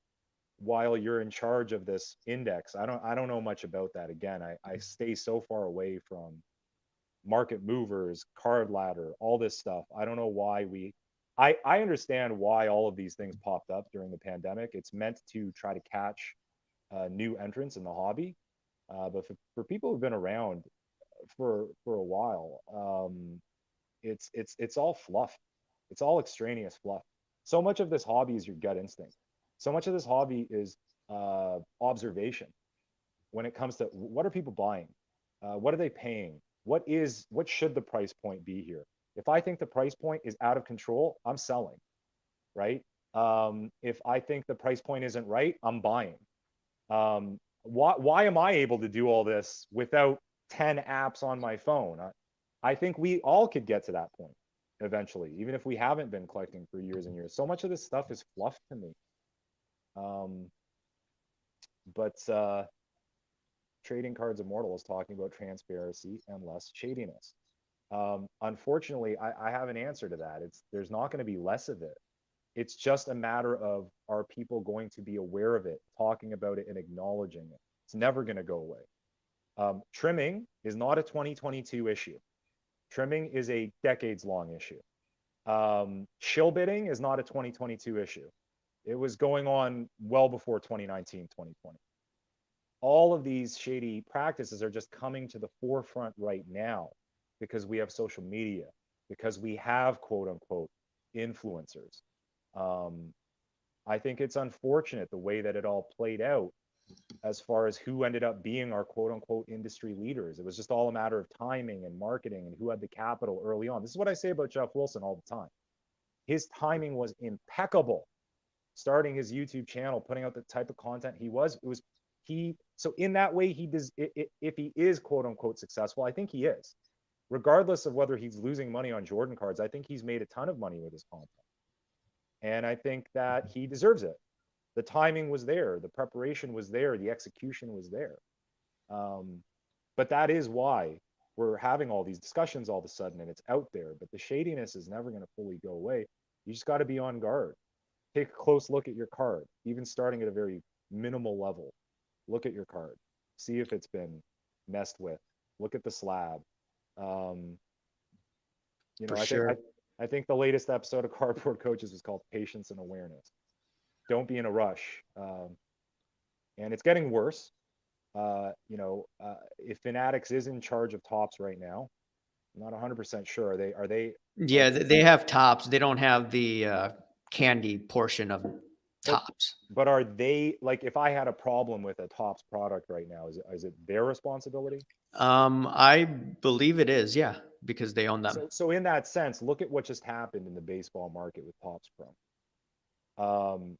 while you're in charge of this index. I don't know much about that. Again, I stay so far away from market movers, card ladder, all this stuff. I don't know why I understand why all of these things popped up during the pandemic. It's meant to try to catch new entrants in the hobby. But for people who've been around for a while, it's all fluff. It's all extraneous fluff. So much of this hobby is your gut instinct. So much of this hobby is observation. When it comes to what are people buying, what are they paying, what should the price point be here? If I think the price point is out of control, I'm selling, right? If I think the price point isn't right, I'm buying. Why am I able to do all this without 10 apps on my phone? I think we all could get to that point eventually, even if we haven't been collecting for years and years. So much of this stuff is fluff to me. But Trading Cards Immortal is talking about transparency and less shadiness. Unfortunately, I have an answer to that. There's not going to be less of it. It's just a matter of, are people going to be aware of it, talking about it, and acknowledging it? It's never going to go away. Trimming is not a 2022 issue. Trimming is a decades-long issue. Shill bidding is not a 2022 issue. It was going on well before 2019, 2020. All of these shady practices are just coming to the forefront right now because we have social media, because we have quote unquote influencers. I think it's unfortunate the way that it all played out as far as who ended up being our quote unquote industry leaders. It was just all a matter of timing and marketing and who had the capital early on. This is what I say about Jeff Wilson all the time. His timing was impeccable. Starting his YouTube channel, putting out the type of content so in that way, he does, if he is quote unquote successful, I think he is. Regardless of whether he's losing money on Jordan cards, I think he's made a ton of money with his content. And I think that he deserves it. The timing was there, the preparation was there, the execution was there. But that is why we're having all these discussions all of a sudden, and it's out there. But the shadiness is never going to fully go away. You just got to be on guard. Take a close look at your card, even starting at a very minimal level. Look at your card, see if it's been messed with. Look at the slab. I think the latest episode of Cardboard Coaches was called Patience and Awareness. Don't be in a rush. And it's getting worse. If Fanatics is in charge of Topps right now, I'm not 100% sure. Are they? Yeah, they have Topps. They don't have the candy portion of Topps. But are they, like, if I had a problem with a Topps product right now, is it their responsibility? I believe it is, yeah, because they own them. So in that sense, look at what just happened in the baseball market with Topps Chrome.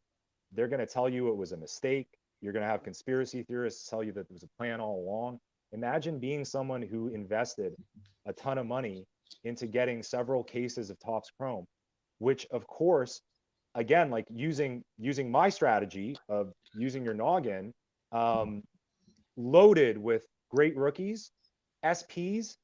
They're going to tell you it was a mistake. You're going to have conspiracy theorists tell you that there was a plan all along. Imagine being someone who invested a ton of money into getting several cases of Topps Chrome, which of course, again, like using my strategy of using your noggin, loaded with great rookies, SPs,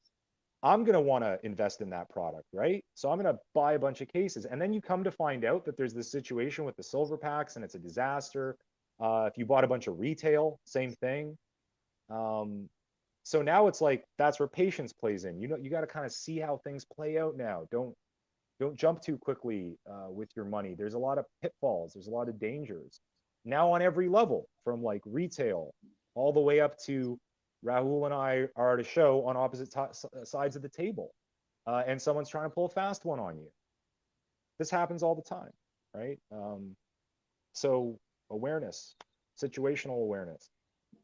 I'm going to want to invest in that product, right? So I'm going to buy a bunch of cases. And then you come to find out that there's this situation with the silver packs and it's a disaster. If you bought a bunch of retail, same thing. So now it's like, that's where patience plays in. You got to kind of see how things play out now. Don't jump too quickly with your money. There's a lot of pitfalls. There's a lot of dangers now on every level, from like retail all the way up to Rahul and I are at a show on opposite sides of the table, and someone's trying to pull a fast one on you. This happens all the time, right? So awareness, situational awareness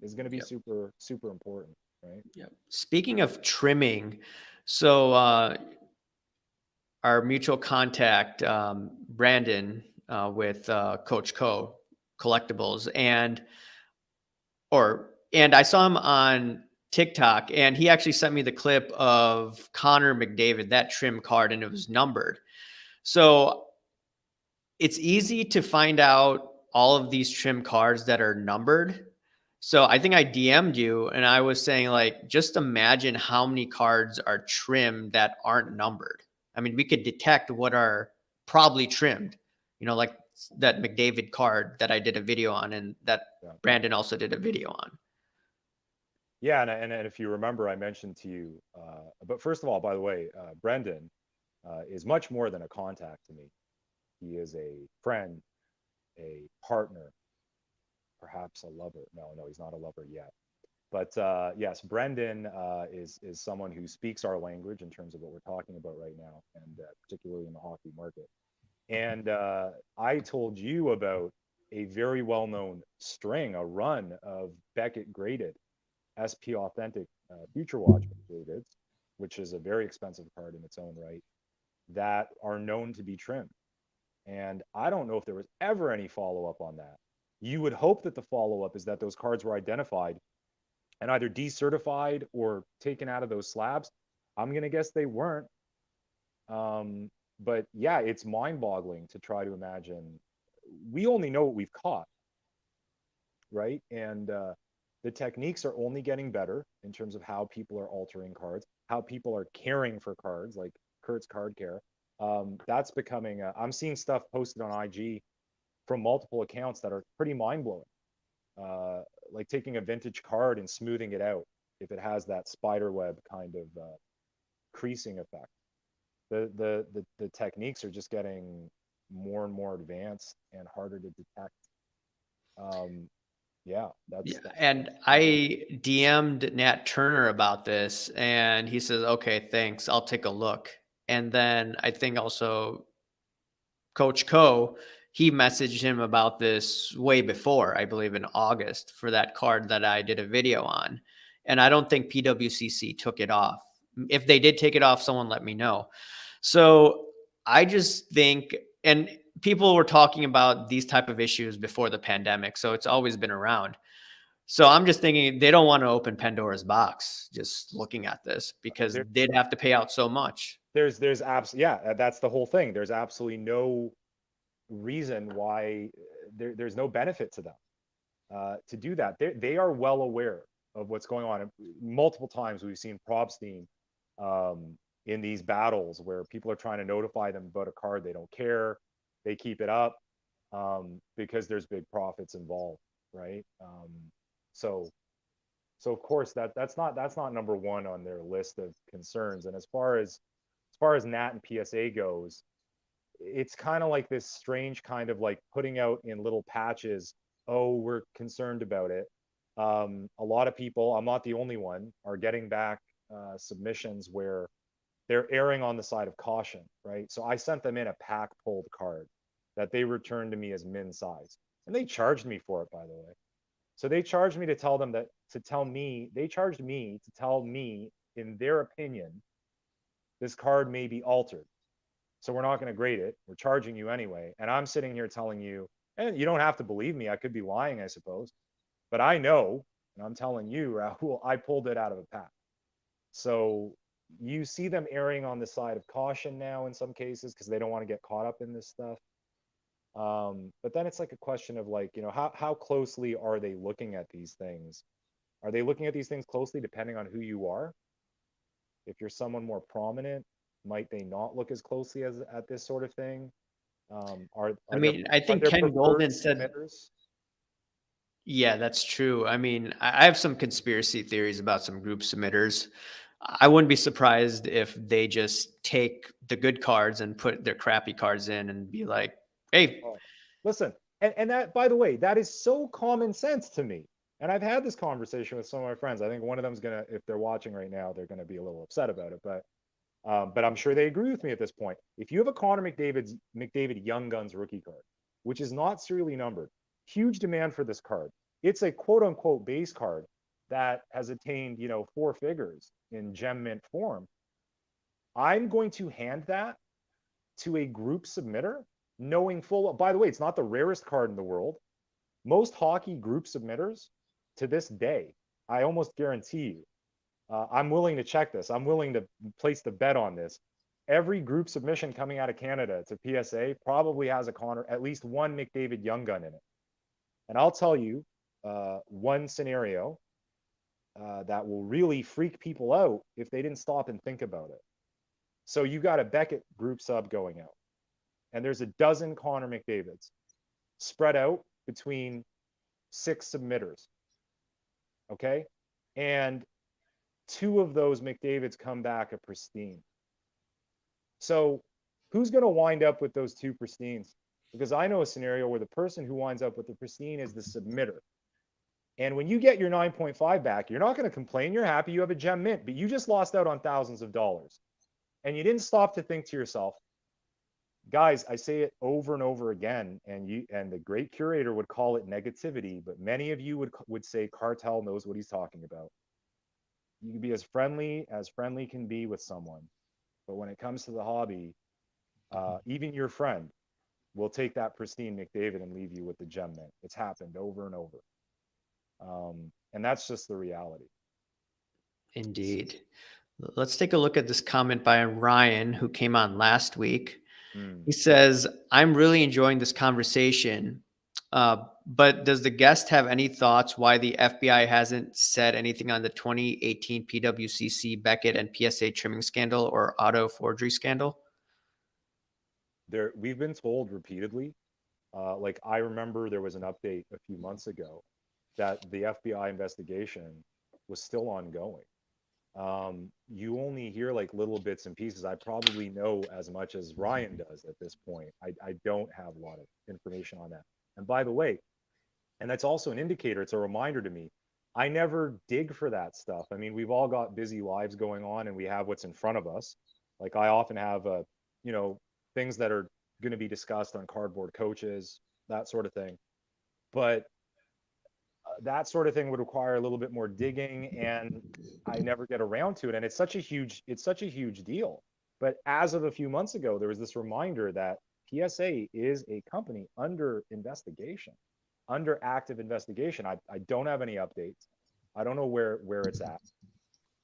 is going to be super, super important, right? Yeah. Speaking of trimming, so our mutual contact, Brandon, with Coach Co Collectibles, and I saw him on TikTok, and he actually sent me the clip of Connor McDavid, that trim card, and it was numbered. So it's easy to find out all of these trim cards that are numbered. So I think I DM'd you and I was saying, like, just imagine how many cards are trimmed that aren't numbered. I mean, we could detect what are probably trimmed, like that McDavid card that I did a video on, and that Brandon also did a video on. Yeah, and if you remember, I mentioned to you, but first of all, by the way, Brendan is much more than a contact to me. He is a friend, a partner, perhaps a lover. No, he's not a lover yet. But yes, Brendan is someone who speaks our language in terms of what we're talking about right now, and particularly in the hockey market. And I told you about a very well-known string, a run of Beckett graded SP Authentic Future Watch McDavids, which is a very expensive card in its own right, that are known to be trimmed. And I don't know if there was ever any follow-up on that. You would hope that the follow-up is that those cards were identified and either decertified or taken out of those slabs. I'm going to guess they weren't. But yeah, it's mind-boggling to try to imagine. We only know what we've caught, right? And the techniques are only getting better in terms of how people are altering cards, how people are caring for cards, like Kurt's card care. That's becoming, I'm seeing stuff posted on IG from multiple accounts that are pretty mind-blowing. Like taking a vintage card and smoothing it out if it has that spider web kind of creasing effect. The techniques are just getting more and more advanced and harder to detect. Yeah, that's and I DM'd Nat Turner about this, and he says, "Okay, thanks, I'll take a look." And then I think also Coach Co, he messaged him about this way before, I believe in August, for that card that I did a video on. And I don't think PWCC took it off. If they did take it off, someone let me know. So I just think, and people were talking about these type of issues before the pandemic, so it's always been around. So I'm just thinking they don't want to open Pandora's box just looking at this, because they'd have to pay out so much. There's yeah, that's the whole thing. There's absolutely no reason why there's no benefit to them to do that. They are well aware of what's going on. Multiple times we've seen Probstein in these battles where people are trying to notify them about a card. They don't care. They keep it up because there's big profits involved, right? So of course that's not number one on their list of concerns. And as far as Nat and PSA goes, it's kind of like this strange kind of like putting out in little patches, oh, we're concerned about it. A lot of people, I'm not the only one, are getting back submissions where they're erring on the side of caution, right? So I sent them in a pack pulled card that they returned to me as min size, and they charged me for it, by the way. So they charged me to tell them that, they charged me to tell me, in their opinion, this card may be altered. So we're not going to grade it. We're charging you anyway. And I'm sitting here telling you, and you don't have to believe me. I could be lying, I suppose. But I know, and I'm telling you, Rahul, I pulled it out of a pack. So you see them erring on the side of caution now in some cases because they don't want to get caught up in this stuff. But then it's like a question of like, how closely are they looking at these things? Are they looking at these things closely depending on who you are? If you're someone more prominent, might they not look as closely at this sort of thing? I think Ken Golden said, submitters? Yeah, that's true. I mean, I have some conspiracy theories about some group submitters. I wouldn't be surprised if they just take the good cards and put their crappy cards in and be like, hey, listen, and that, by the way, that is so common sense to me. And I've had this conversation with some of my friends. I think one of them's gonna, if they're watching right now, they're gonna be a little upset about it, but I'm sure they agree with me at this point. If you have a Connor McDavid Young Guns rookie card, which is not serially numbered, huge demand for this card. It's a quote unquote base card that has attained, 4 figures in gem mint form. I'm going to hand that to a group submitter, knowing full, by the way, it's not the rarest card in the world. Most hockey group submitters to this day, I almost guarantee you, I'm willing to check this. I'm willing to place the bet on this. Every group submission coming out of Canada to PSA probably has a Connor, at least one McDavid Young Gun in it. And I'll tell you one scenario that will really freak people out if they didn't stop and think about it. So you got a Beckett group sub going out, and there's a dozen Connor McDavids spread out between 6 submitters. Okay. And 2 of those McDavids come back a pristine. So Who's going to wind up with those 2 pristines? Because I know a scenario where the person who winds up with the pristine is the submitter. And when you get your 9.5 back, you're not going to complain. You're happy you have a gem mint, but you just lost out on thousands of dollars. And you didn't stop to think to yourself, guys, I say it over and over again, and the great curator would call it negativity, but many of you would say Cartel knows what he's talking about. You can be as friendly can be with someone, but when it comes to the hobby, even your friend will take that pristine McDavid and leave you with the gem mint. It's happened over and over. And that's just the reality. Indeed. Let's take a look at this comment by Ryan, who came on last week. He says, I'm really enjoying this conversation, but does the guest have any thoughts why the FBI hasn't said anything on the 2018 PWCC Beckett and PSA trimming scandal or auto forgery scandal? We've been told repeatedly, like I remember there was an update a few months ago that the FBI investigation was still ongoing. You only hear like little bits and pieces. I probably know as much as Ryan does at this point. I don't have a lot of information on that. And by the way, and that's also an indicator, it's a reminder to me, I never dig for that stuff. I mean, we've all got busy lives going on and we have what's in front of us. Like I often have, things that are going to be discussed on cardboard coaches, that sort of thing. But that sort of thing would require a little bit more digging, and I never get around to it. And it's such a huge deal. But as of a few months ago, there was this reminder that PSA is a company under investigation, under active investigation. I don't have any updates. I don't know where it's at.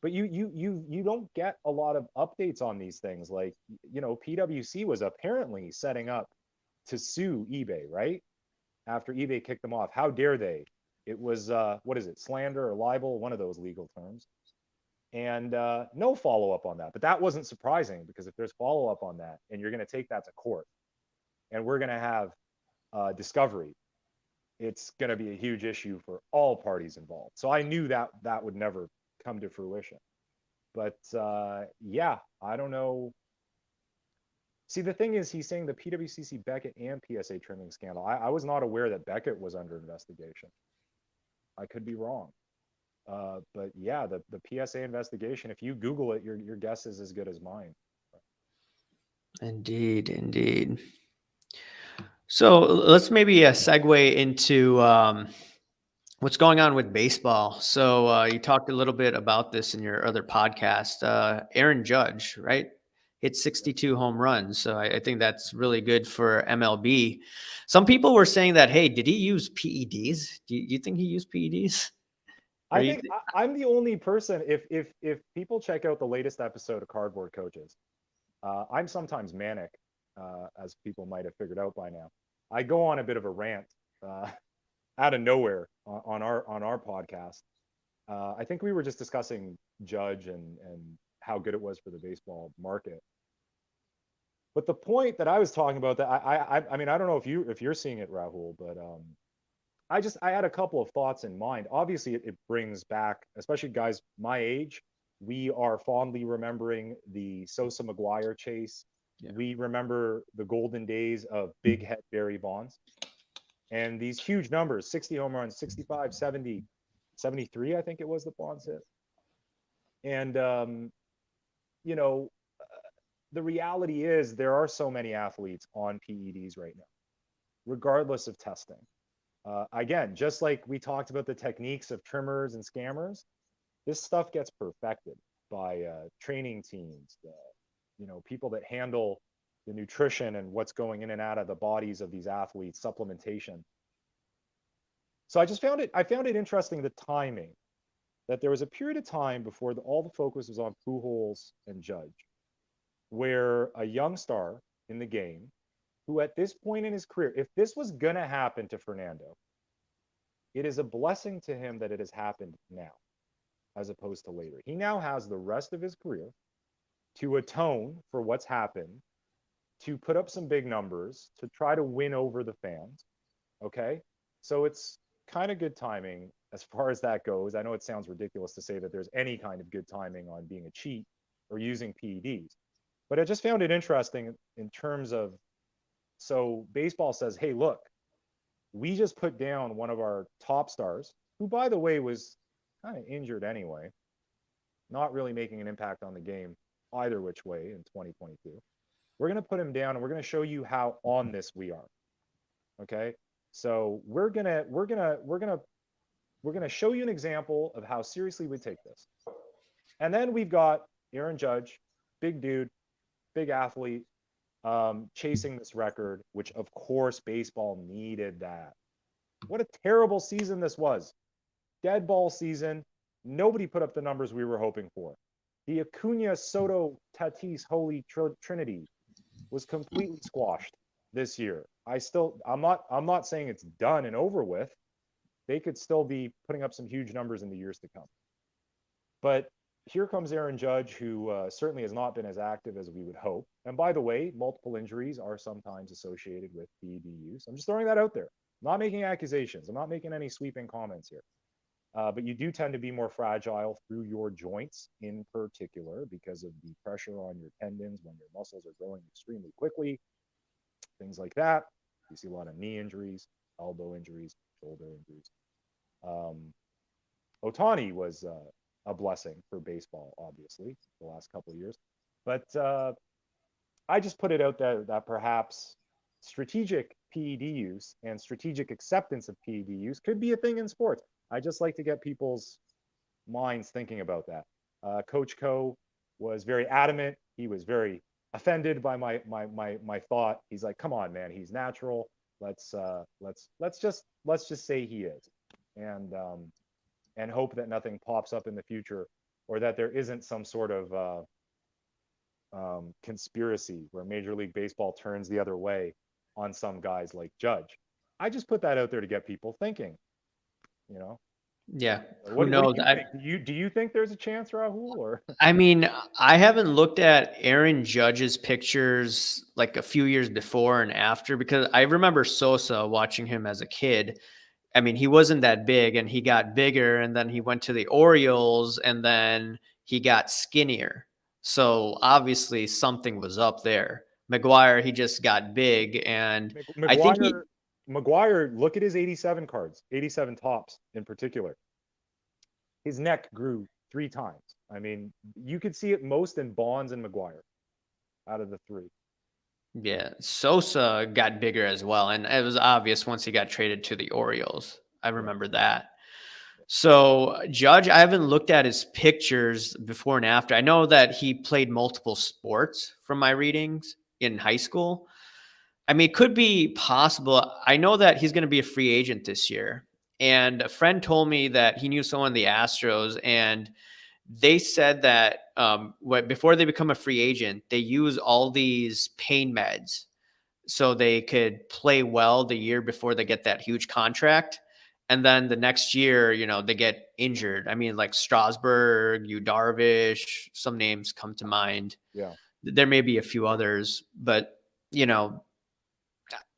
But you don't get a lot of updates on these things. Like, PwC was apparently setting up to sue eBay, right? After eBay kicked them off. How dare they? It was, what is it, slander or libel, one of those legal terms. And no follow-up on that. But that wasn't surprising, because if there's follow-up on that and you're going to take that to court and we're going to have discovery, it's going to be a huge issue for all parties involved. So I knew that would never come to fruition. But yeah, I don't know. See, the thing is, he's saying the PWCC Beckett and PSA trimming scandal. I was not aware that Beckett was under investigation. I could be wrong. But yeah, the PSA investigation, if you Google it, your guess is as good as mine. Indeed. So let's maybe segue into what's going on with baseball. So you talked a little bit about this in your other podcast. Aaron Judge, right? Hit 62 home runs. So I think that's really good for MLB. Some people were saying that, hey, did he use PEDs? Do you think he used PEDs? I think I'm the only person, if people check out the latest episode of Cardboard Coaches, I'm sometimes manic, as people might have figured out by now. I go on a bit of a rant out of nowhere on our podcast. I think we were just discussing Judge and how good it was for the baseball market. But the point that I was talking about, that I mean, I don't know if you're seeing it, Rahul, but I had a couple of thoughts in mind. Obviously, it brings back, especially guys my age, we are fondly remembering the Sosa McGuire chase. Yeah. We remember the golden days of big head Barry Bonds. And these huge numbers, 60 home runs, 65, 70, 73, I think it was, that Bonds hit. And, the reality is there are so many athletes on PEDs right now, regardless of testing. Again, just like we talked about the techniques of trimmers and scammers, this stuff gets perfected by training teams, people that handle the nutrition and what's going in and out of the bodies of these athletes, supplementation. So I found it interesting, the timing, that there was a period of time before all the focus was on Pujols and Judge, where a young star in the game, who at this point in his career, if this was going to happen to Fernando, it is a blessing to him that it has happened now, as opposed to later. He now has the rest of his career to atone for what's happened, to put up some big numbers, to try to win over the fans. Okay? So it's kind of good timing as far as that goes. I know it sounds ridiculous to say that there's any kind of good timing on being a cheat or using PEDs. But I just found it interesting in terms of, so baseball says, hey, look, we just put down one of our top stars, who, by the way, was kind of injured anyway, not really making an impact on the game either which way in 2022. We're going to put him down and we're going to show you how on this we are. Okay. So we're going to show you an example of how seriously we take this. And then we've got Aaron Judge, big dude, big athlete, chasing this record, which of course baseball needed that. What a terrible season this was. Dead ball season. Nobody put up the numbers we were hoping for. The Acuna, Soto, Tatis holy trinity was completely squashed this year. I'm not saying it's done and over with. They could still be putting up some huge numbers in the years to come. But here comes Aaron Judge, who certainly has not been as active as we would hope. And by the way, multiple injuries are sometimes associated with PED use. I'm just throwing that out there. I'm not making accusations. I'm not making any sweeping comments here. But you do tend to be more fragile through your joints in particular because of the pressure on your tendons when your muscles are growing extremely quickly, things like that. You see a lot of knee injuries, elbow injuries, shoulder injuries. Ohtani was a blessing for baseball, obviously, the last couple of years. But I just put it out there that perhaps strategic PED use and strategic acceptance of PED use could be a thing in sports. I just like to get people's minds thinking about that. Coach Co was very adamant. He was very offended by my thought. He's like, "Come on, man, he's natural. Let's just say he is," and hope that nothing pops up in the future, or that there isn't some sort of conspiracy where Major League Baseball turns the other way on some guys like Judge. I just put that out there to get people thinking. You know. Yeah. What Who knows? do you think? Do you think there's a chance, Rahul? Or I mean, I haven't looked at Aaron Judge's pictures like a few years before and after, because I remember Sosa watching him as a kid. I mean, he wasn't that big and he got bigger, and then he went to the Orioles and then he got skinnier. So obviously something was up there. McGuire, he just got big, and I think McGuire, look at his 87 cards, 87 tops in particular. His neck grew 3 times. I mean, you could see it most in Bonds and McGuire out of the 3. Yeah, Sosa got bigger as well, and it was obvious once he got traded to the Orioles. I remember that. So Judge, I haven't looked at his pictures before and after. I know that he played multiple sports from my readings in high school. I mean, it could be possible. I know that he's going to be a free agent this year. And a friend told me that he knew someone in the Astros, and they said that before they become a free agent, they use all these pain meds so they could play well the year before they get that huge contract. And then the next year, they get injured. I mean, like Strasburg, Yu Darvish, some names come to mind. Yeah. There may be a few others, but,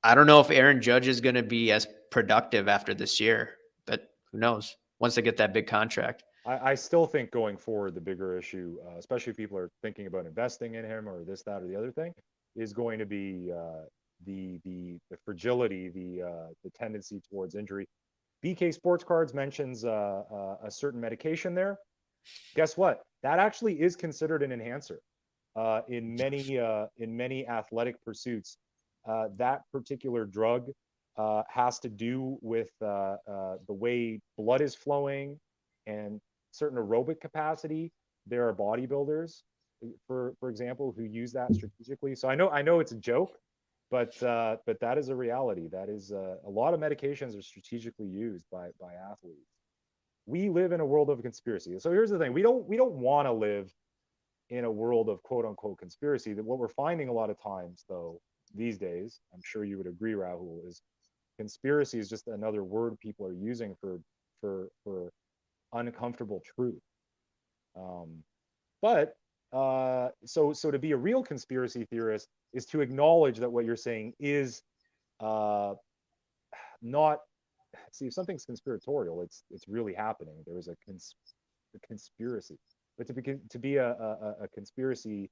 I don't know if Aaron Judge is going to be as productive after this year, but who knows once they get that big contract. I still think going forward, the bigger issue, especially if people are thinking about investing in him or this, that, or the other thing, is going to be the fragility, the tendency towards injury. BK Sports Cards mentions a certain medication there. Guess what? That actually is considered an enhancer in many athletic pursuits. That particular drug has to do with the way blood is flowing and certain aerobic capacity. There are bodybuilders, for example, who use that strategically. So I know it's a joke, but that is a reality. That is a lot of medications are strategically used by athletes. We live in a world of conspiracy. So here's the thing: we don't want to live in a world of quote unquote conspiracy. That what we're finding a lot of times, though, these days, I'm sure you would agree, Rahul, is conspiracy is just another word people are using for uncomfortable truth. But so to be a real conspiracy theorist is to acknowledge that what you're saying is not. See, if something's conspiratorial, it's really happening. There is a conspiracy. But to be a conspiracy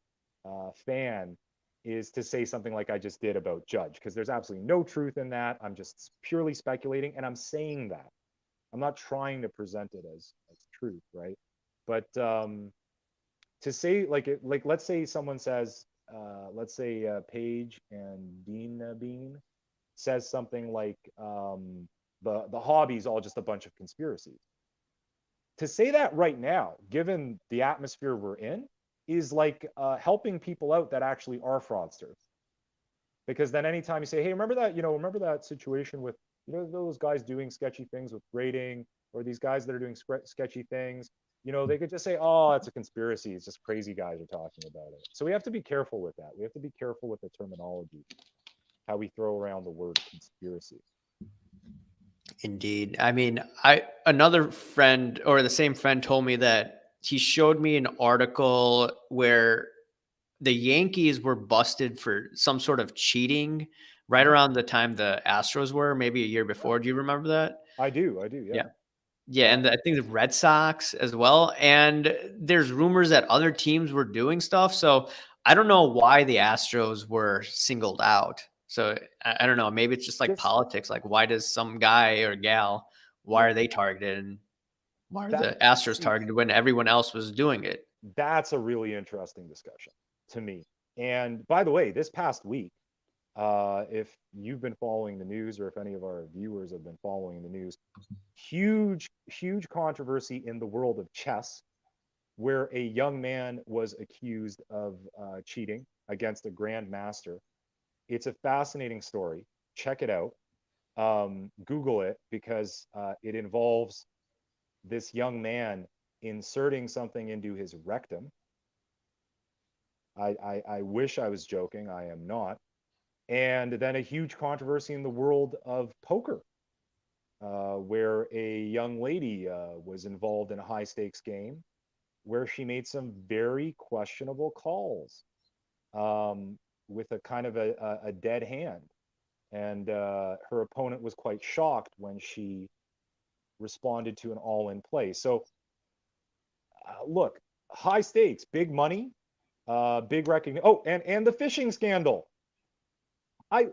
fan is to say something like I just did about Judge, because there's absolutely no truth in that. I'm just purely speculating, and I'm saying that. I'm not trying to present it as truth, right? But to say like let's say someone says, let's say Paige and Dean Bean says something like the hobby's all just a bunch of conspiracies. To say that right now, given the atmosphere we're in, is like helping people out that actually are fraudsters. Because then anytime you say, hey, remember that, remember that situation with, those guys doing sketchy things with grading, or these guys that are doing sketchy things, they could just say, oh, it's a conspiracy. It's just crazy guys are talking about it. So we have to be careful with that. We have to be careful with the terminology, how we throw around the word conspiracy. Indeed. I mean, another friend, or the same friend, told me that he showed me an article where the Yankees were busted for some sort of cheating right around the time the Astros were, maybe a year before. Do you remember that? I do, yeah. Yeah, and I think the Red Sox as well. And there's rumors that other teams were doing stuff. So I don't know why the Astros were singled out. So I don't know. Maybe it's just like politics. Like, why does some guy or gal, why are they targeted? And why are the Astros targeted when everyone else was doing it? That's a really interesting discussion to me. And by the way, this past week, if you've been following the news, or if any of our viewers have been following the news, huge controversy in the world of chess, where a young man was accused of cheating against a grandmaster. It's a fascinating story. Check it out. Google it, because it involves this young man inserting something into his rectum. I wish I was joking. I am not. And then a huge controversy in the world of poker, where a young lady was involved in a high stakes game where she made some very questionable calls with a kind of a dead hand. And her opponent was quite shocked when she responded to an all-in play. So look, high stakes, big money, big recognition. Oh, and the phishing scandal.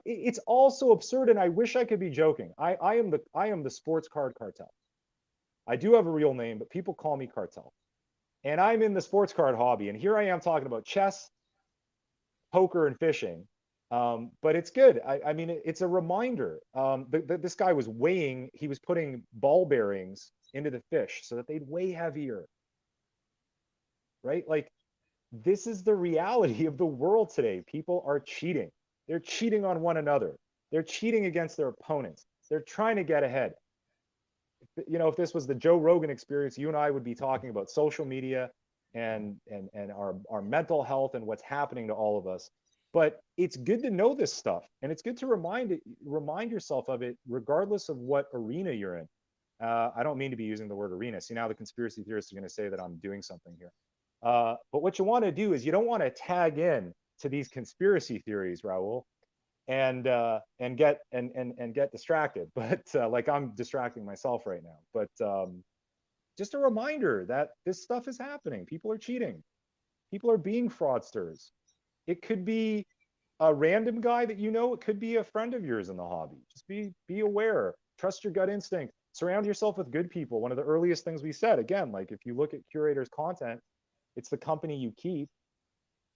It's also absurd, and I wish I could be joking. I am the sports card cartel. I do have a real name, but people call me Cartel. And I'm in the sports card hobby, and here I am talking about chess, poker, and fishing. But it's good. I mean, it's a reminder. This guy was weighing, he was putting ball bearings into the fish so that they'd weigh heavier. Right? Like, this is the reality of the world today. People are cheating. They're cheating on one another. They're cheating against their opponents. They're trying to get ahead. If this was the Joe Rogan experience, you and I would be talking about social media and our mental health and what's happening to all of us. But it's good to know this stuff, and it's good to remind yourself of it, regardless of what arena you're in. I don't mean to be using the word arena. See, now the conspiracy theorists are going to say that I'm doing something here. But what you want to do is, you don't want to tag in to these conspiracy theories, Raul, and get distracted. But like, I'm distracting myself right now. But just a reminder that this stuff is happening. People are cheating. People are being fraudsters. It could be a random guy that it could be a friend of yours in the hobby. Just be aware. Trust your gut instinct. Surround yourself with good people. One of the earliest things we said, again, like, if you look at Curator's content, it's the company you keep.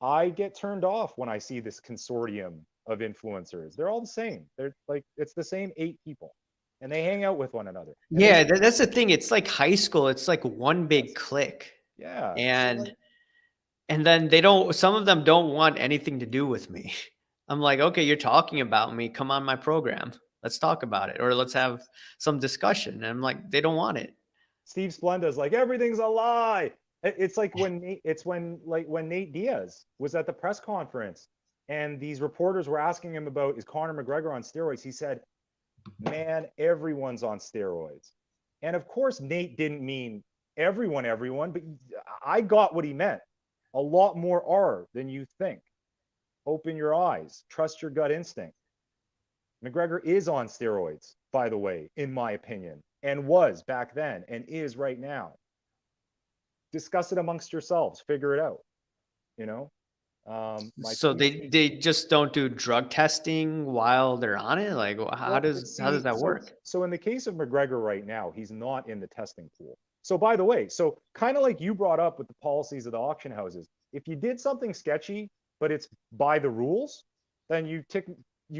I get turned off when I see this consortium of influencers. They're all the same. They're like, it's the same 8 people, and they hang out with one another. Yeah, that's the thing. It's like high school. It's like one big clique. Yeah. And then some of them don't want anything to do with me. I'm like, okay, you're talking about me. Come on my program. Let's talk about it, or let's have some discussion. And I'm like, they don't want it. Steve Splenda's like, everything's a lie. It's like when Nate Diaz was at the press conference, and these reporters were asking him about, is Conor McGregor on steroids? He said, man, everyone's on steroids. And of course, Nate didn't mean everyone, but I got what he meant. A lot more are than you think. Open your eyes. Trust your gut instinct. McGregor is on steroids, by the way, in my opinion, and was back then and is right now. Discuss it amongst yourselves. Figure it out. So they just don't do drug testing while they're on it? Like, how does that work? So in the case of McGregor right now, he's not in the testing pool. So by the way, so kind of like you brought up with the policies of the auction houses, if you did something sketchy, but it's by the rules, then you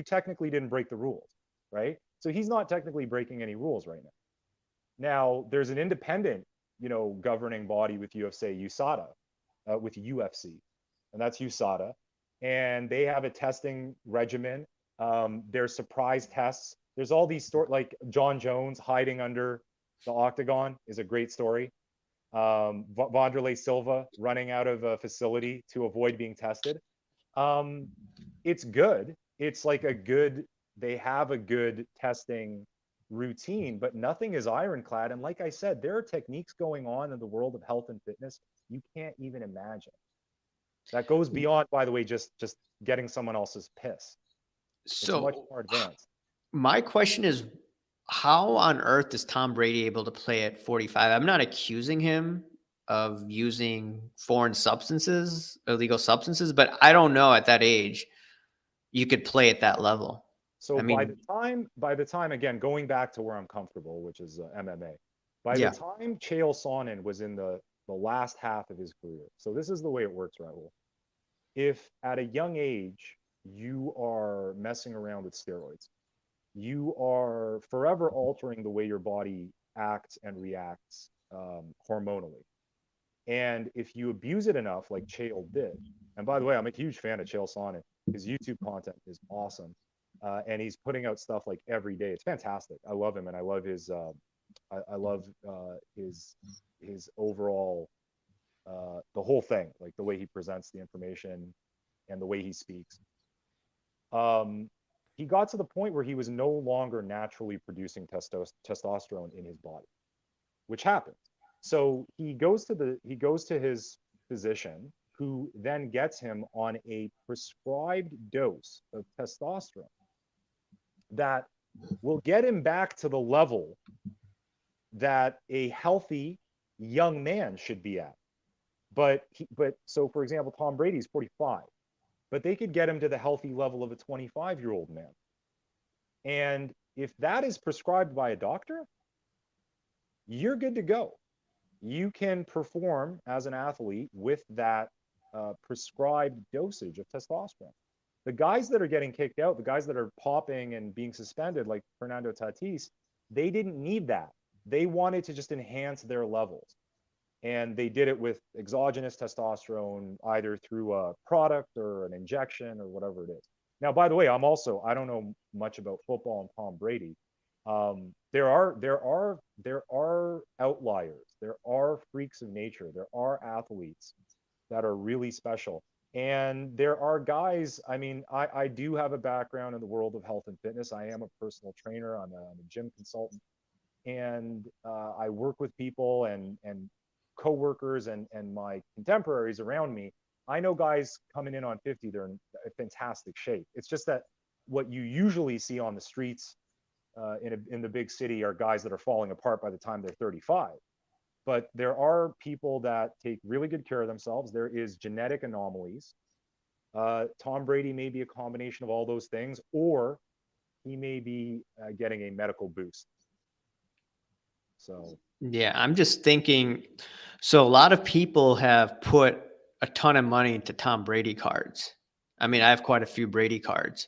technically didn't break the rules, right? So he's not technically breaking any rules right now. Now there's an independent, governing body with USADA, with UFC, and that's USADA, and they have a testing regimen. There's surprise tests. There's all these like John Jones hiding under the octagon is a great story. Wanderlei Silva running out of a facility to avoid being tested. It's good. It's like they have a good testing routine, but nothing is ironclad. And like I said, there are techniques going on in the world of health and fitness you can't even imagine. That goes beyond, by the way, just getting someone else's piss. So it's much more advanced. My question is, how on earth is Tom Brady able to play at 45? I'm not accusing him of using foreign substances, illegal substances, but I don't know at that age you could play at that level. So by the time, again, going back to where I'm comfortable, which is MMA, by the time Chael Sonnen was in the last half of his career. So this is the way it works, Rahul. If at a young age you are messing around with steroids, you are forever altering the way your body acts and reacts hormonally. And if you abuse it enough, like Chael did, and by the way, I'm a huge fan of Chael Sonnen. His YouTube content is awesome. And he's putting out stuff like every day. It's fantastic. I love him, and I love his his overall the whole thing, like the way he presents the information and the way he speaks. He got to the point where he was no longer naturally producing testosterone in his body, which happens. So he goes to his physician, who then gets him on a prescribed dose of testosterone that will get him back to the level that a healthy young man should be at. But so for example, Tom Brady's 45, but they could get him to the healthy level of a 25-year-old man. And if that is prescribed by a doctor, you're good to go. You can perform as an athlete with that prescribed dosage of testosterone. The guys that are getting kicked out, the guys that are popping and being suspended, like Fernando Tatis, they didn't need that. They wanted to just enhance their levels. And they did it with exogenous testosterone, either through a product or an injection or whatever it is. Now, by the way, I don't know much about football and Tom Brady. There are outliers. There are freaks of nature. There are athletes that are really special. And there are guys, I mean, I do have a background in the world of health and fitness. I am a personal trainer. I'm a gym consultant. And I work with people and coworkers and my contemporaries around me. I know guys coming in on 50, they're in fantastic shape. It's just that what you usually see on the streets in the big city are guys that are falling apart by the time they're 35. But there are people that take really good care of themselves. There is genetic anomalies. Tom Brady may be a combination of all those things, or he may be getting a medical boost. So yeah, I'm just thinking. So a lot of people have put a ton of money into Tom Brady cards. I mean, I have quite a few Brady cards.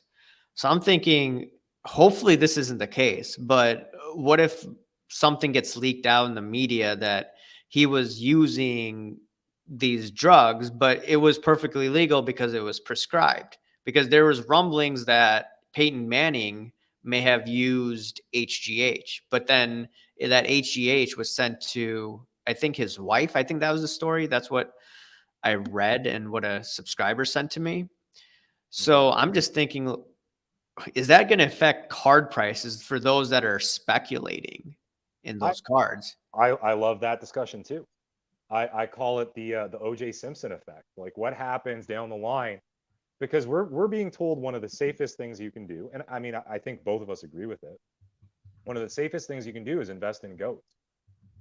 So I'm thinking, hopefully this isn't the case, but what if something gets leaked out in the media that he was using these drugs, but it was perfectly legal because it was prescribed? Because there was rumblings that Peyton Manning may have used HGH, but then that HGH was sent to, I think, his wife. I think that was the story. That's what I read and what a subscriber sent to me. So I'm just thinking, is that going to affect card prices for those that are speculating in those cards? I love that discussion too. I call it the OJ Simpson effect. Like, what happens down the line? Because we're being told one of the safest things you can do, and I mean, I think both of us agree with it. One of the safest things you can do is invest in goats.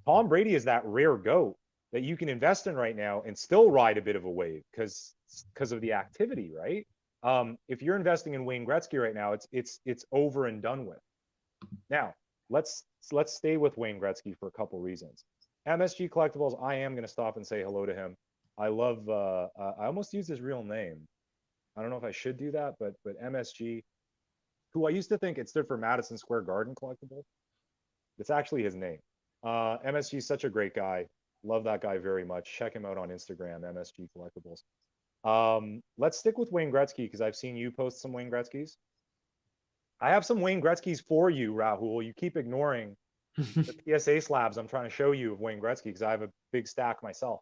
Tom Brady is that rare goat that you can invest in right now and still ride a bit of a wave because of the activity, right? If you're investing in Wayne Gretzky right now, it's over and done with. Now, let's stay with Wayne Gretzky for a couple reasons. MSG Collectibles, I am going to stop and say hello to him. I love, I almost used his real name. I don't know if I should do that, but MSG, who I used to think it stood for Madison Square Garden Collectibles. It's actually his name. MSG is such a great guy. Love that guy very much. Check him out on Instagram, MSG Collectibles. Let's stick with Wayne Gretzky because I've seen you post some Wayne Gretzky's. I have some Wayne Gretzky's for you, Rahul. You keep ignoring the PSA slabs I'm trying to show you of Wayne Gretzky because I have a big stack myself.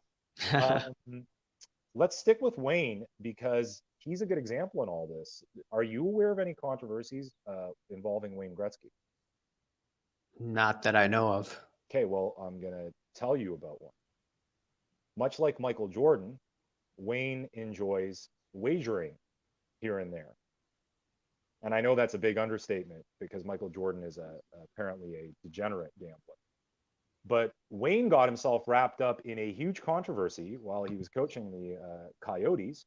Let's stick with Wayne because he's a good example in all this. Are you aware of any controversies involving Wayne Gretzky? Not that I know of. Okay, well, I'm going to tell you about one. Much like Michael Jordan, Wayne enjoys wagering here and there. And I know that's a big understatement because Michael Jordan is apparently a degenerate gambler. But Wayne got himself wrapped up in a huge controversy while he was coaching the Coyotes,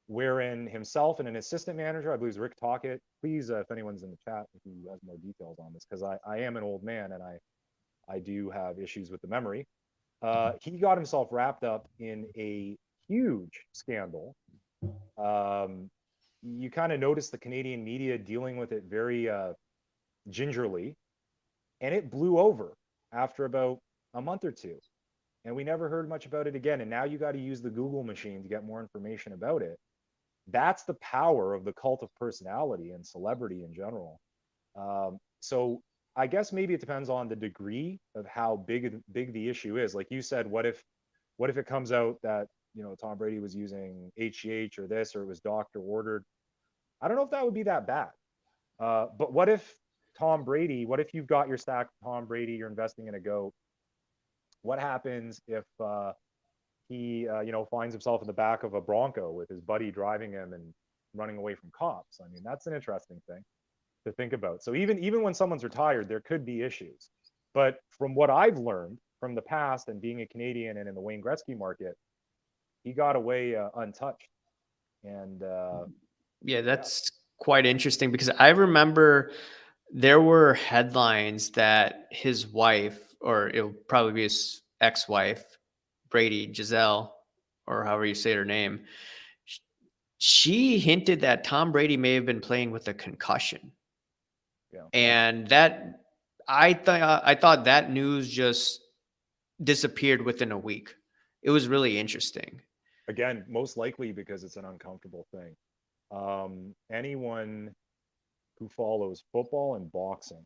wherein himself and an assistant manager, I believe it was Rick Tocchet, please, if anyone's in the chat, if you has more details on this, because I am an old man and I do have issues with the memory. He got himself wrapped up in a huge scandal. You kind of notice the Canadian media dealing with it very gingerly, and it blew over after about a month or two, and we never heard much about it again. And now you got to use the Google machine to get more information about it. That's the power of the cult of personality and celebrity in general. So I guess maybe it depends on the degree of how big the issue is. Like you said, what if it comes out that, you know, Tom Brady was using HGH or this, or it was doctor ordered? I don't know if that would be that bad. But what if you've got your stack of Tom Brady, you're investing in a GOAT? What happens if he finds himself in the back of a Bronco with his buddy driving him and running away from cops? I mean, that's an interesting thing to think about. So even when someone's retired, there could be issues. But from what I've learned from the past and being a Canadian and in the Wayne Gretzky market, he got away untouched. And yeah, that's quite interesting because I remember there were headlines that his wife, or it'll probably be his ex-wife, Brady, Giselle, or however you say her name, she hinted that Tom Brady may have been playing with a concussion. Yeah. And that I thought that news just disappeared within a week. It was really interesting. Again, most likely because it's an uncomfortable thing. Anyone who follows football and boxing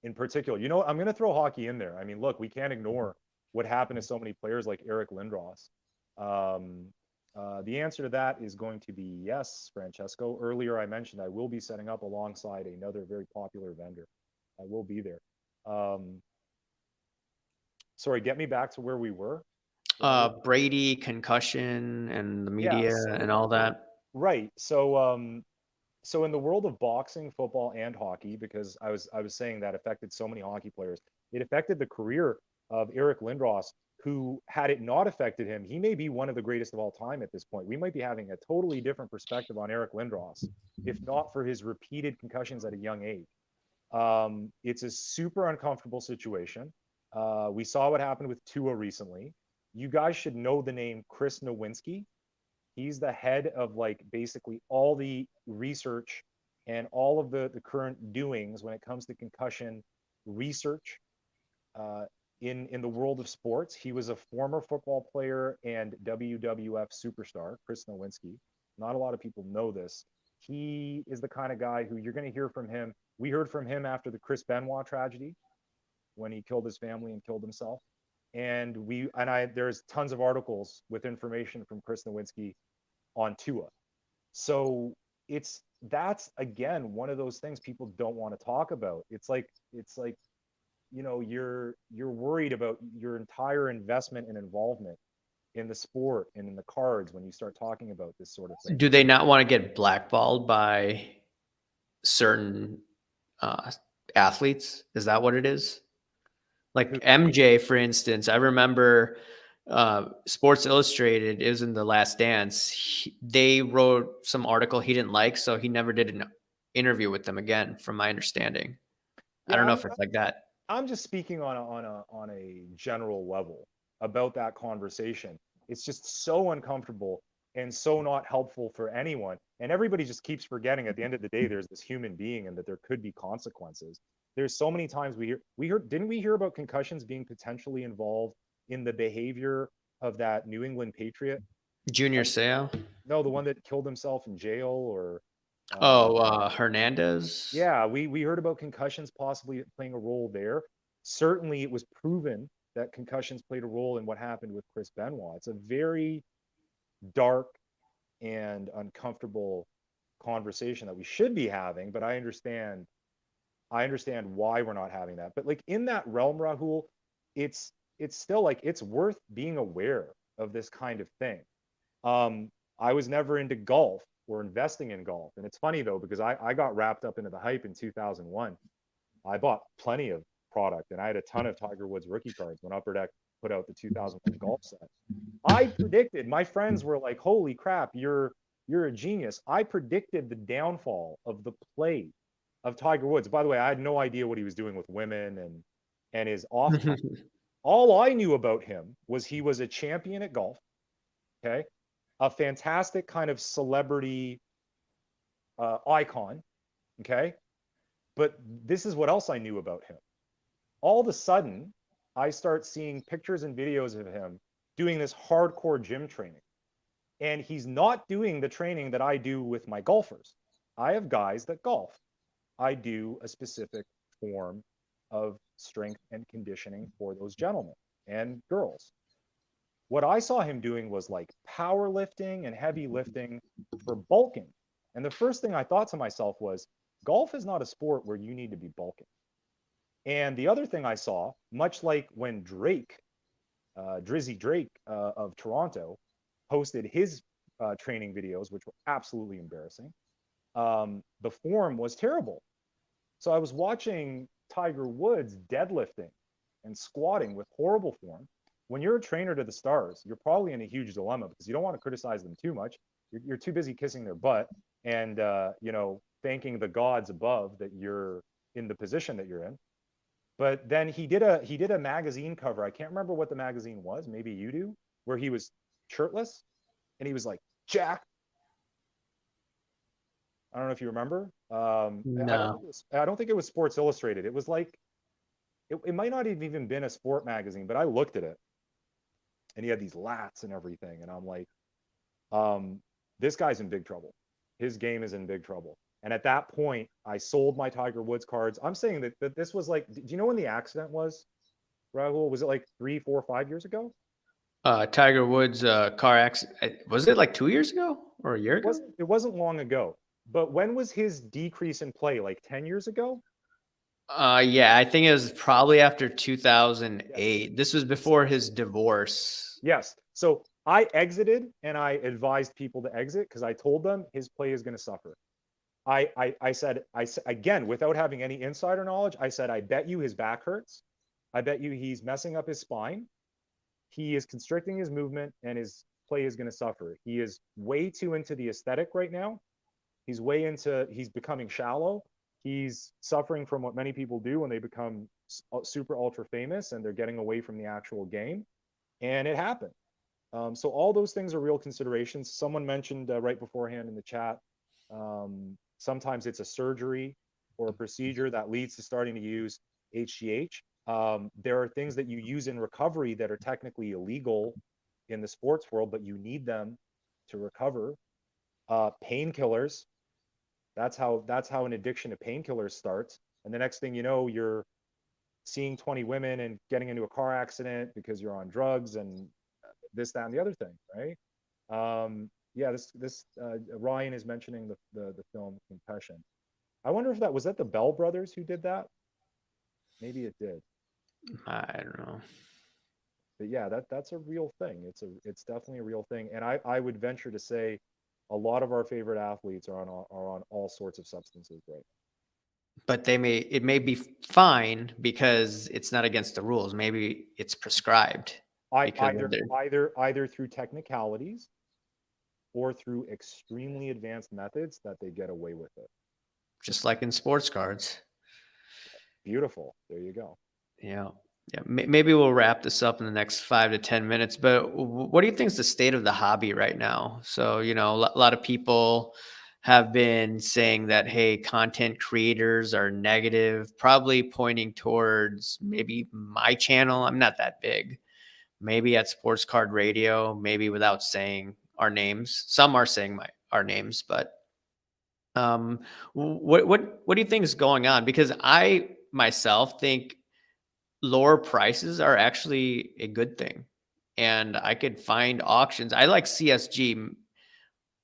in particular, you know, I'm going to throw hockey in there. I mean, look, we can't ignore what happened to so many players like Eric Lindros. The answer to that is going to be yes, Francesco. Earlier, I mentioned I will be setting up alongside another very popular vendor. I will be there. Sorry, get me back to where we were. Brady, concussion, and the media and all that. Right. So in the world of boxing, football, and hockey, because I was saying that affected so many hockey players, it affected the career of Eric Lindros, who, had it not affected him, he may be one of the greatest of all time at this point. We might be having a totally different perspective on Eric Lindros, if not for his repeated concussions at a young age. It's a super uncomfortable situation. We saw what happened with Tua recently. You guys should know the name Chris Nowinski. He's the head of like basically all the research and all of the current doings when it comes to concussion research in the world of sports. He was a former football player and WWF superstar, Chris Nowinski. Not a lot of people know this. He is the kind of guy who you're going to hear from him. We heard from him after the Chris Benoit tragedy when he killed his family and killed himself. And there's tons of articles with information from Chris Nowinski on Tua. So that's again one of those things people don't want to talk about. It's like you know, you're worried about your entire investment and involvement in the sport and in the cards when you start talking about this sort of thing. Do they not want to get blackballed by certain athletes? Is that what it is? Like MJ, for instance, I remember Sports Illustrated, it was in The Last Dance. They wrote some article he didn't like, so he never did an interview with them again, from my understanding. I don't Yeah, know if it's like that. I'm just speaking on a general level about that conversation. It's just so uncomfortable and so not helpful for anyone. And everybody just keeps forgetting at the end of the day, there's this human being and that there could be consequences. There's so many times didn't we hear about concussions being potentially involved in the behavior of that New England Patriot? Junior Seau? No, the one that killed himself in jail or Hernandez? yeah, we heard about concussions possibly playing a role there. Certainly, it was proven that concussions played a role in what happened with Chris Benoit. It's a very dark and uncomfortable conversation that we should be having, but I understand why we're not having that. But like in that realm, Rahul, it's still like it's worth being aware of this kind of thing. Um, I was never into golf or investing in golf. And it's funny though, because I got wrapped up into the hype in 2001. I bought plenty of product and I had a ton of Tiger Woods rookie cards when Upper Deck put out the 2001 golf set. I predicted, my friends were like, holy crap, you're a genius. I predicted the downfall of the play of Tiger Woods. By the way, I had no idea what he was doing with women and his off time. All I knew about him was he was a champion at golf. Okay. A fantastic kind of celebrity icon. Okay. But this is what else I knew about him. All of a sudden, I start seeing pictures and videos of him doing this hardcore gym training. And he's not doing the training that I do with my golfers. I have guys that golf. I do a specific form of strength and conditioning for those gentlemen and girls. What I saw him doing was like powerlifting and heavy lifting for bulking. And the first thing I thought to myself was, golf is not a sport where you need to be bulking. And the other thing I saw, much like when Drake, Drizzy Drake of Toronto, posted his training videos, which were absolutely embarrassing, the form was terrible. So I was watching Tiger Woods deadlifting and squatting with horrible form. When you're a trainer to the stars, you're probably in a huge dilemma because you don't want to criticize them too much. You're too busy kissing their butt and thanking the gods above that you're in the position that you're in. But then he did a magazine cover. I can't remember what the magazine was. Maybe you do, where he was shirtless and he was like, Jack. I don't know if you remember. No. I don't think it was Sports Illustrated. It was like it might not have even been a sport magazine, but I looked at it and he had these lats and everything, and I'm like, this guy's in big trouble. His game is in big trouble. And at that point, I sold my Tiger Woods cards. I'm saying that this was like, do you know when the accident was, Rahul? Was it like 3, 4, 5 years ago? Tiger Woods car accident. Was it like 2 years ago or a year ago? It wasn't long ago. But when was his decrease in play? Like 10 years ago? Yeah, I think it was probably after 2008. This was before his divorce. Yes. So I exited and I advised people to exit because I told them his play is going to suffer. I said, again, without having any insider knowledge, I said, I bet you his back hurts. I bet you he's messing up his spine. He is constricting his movement and his play is going to suffer. He is way too into the aesthetic right now. He's becoming shallow. He's suffering from what many people do when they become super ultra famous and they're getting away from the actual game. And it happened. So all those things are real considerations. Someone mentioned right beforehand in the chat, sometimes it's a surgery or a procedure that leads to starting to use HGH. There are things that you use in recovery that are technically illegal in the sports world, but you need them to recover. Painkillers. That's how an addiction to painkillers starts. And the next thing you know, you're seeing 20 women and getting into a car accident because you're on drugs and this, that, and the other thing, right? Yeah, this Ryan is mentioning the film Concussion. I wonder if that was the Bell brothers who did that. Maybe it did. I don't know. But yeah, that's a real thing. It's definitely a real thing. And I would venture to say a lot of our favorite athletes are on all sorts of substances right now. But it may be fine because it's not against the rules. Maybe it's prescribed because of Either through technicalities or through extremely advanced methods that they get away with it. just like in sports cards. Beautiful. There you go. Yeah. Yeah. Maybe we'll wrap this up in the next 5 to 10 minutes, but what do you think is the state of the hobby right now? So, you know, a lot of people have been saying that, hey, content creators are negative, probably pointing towards maybe my channel. I'm not that big. Maybe at Sports Card Radio, maybe without saying our names. Some are saying our names, but what do you think is going on? Because I myself think lower prices are actually a good thing. And I could find auctions. I like CSG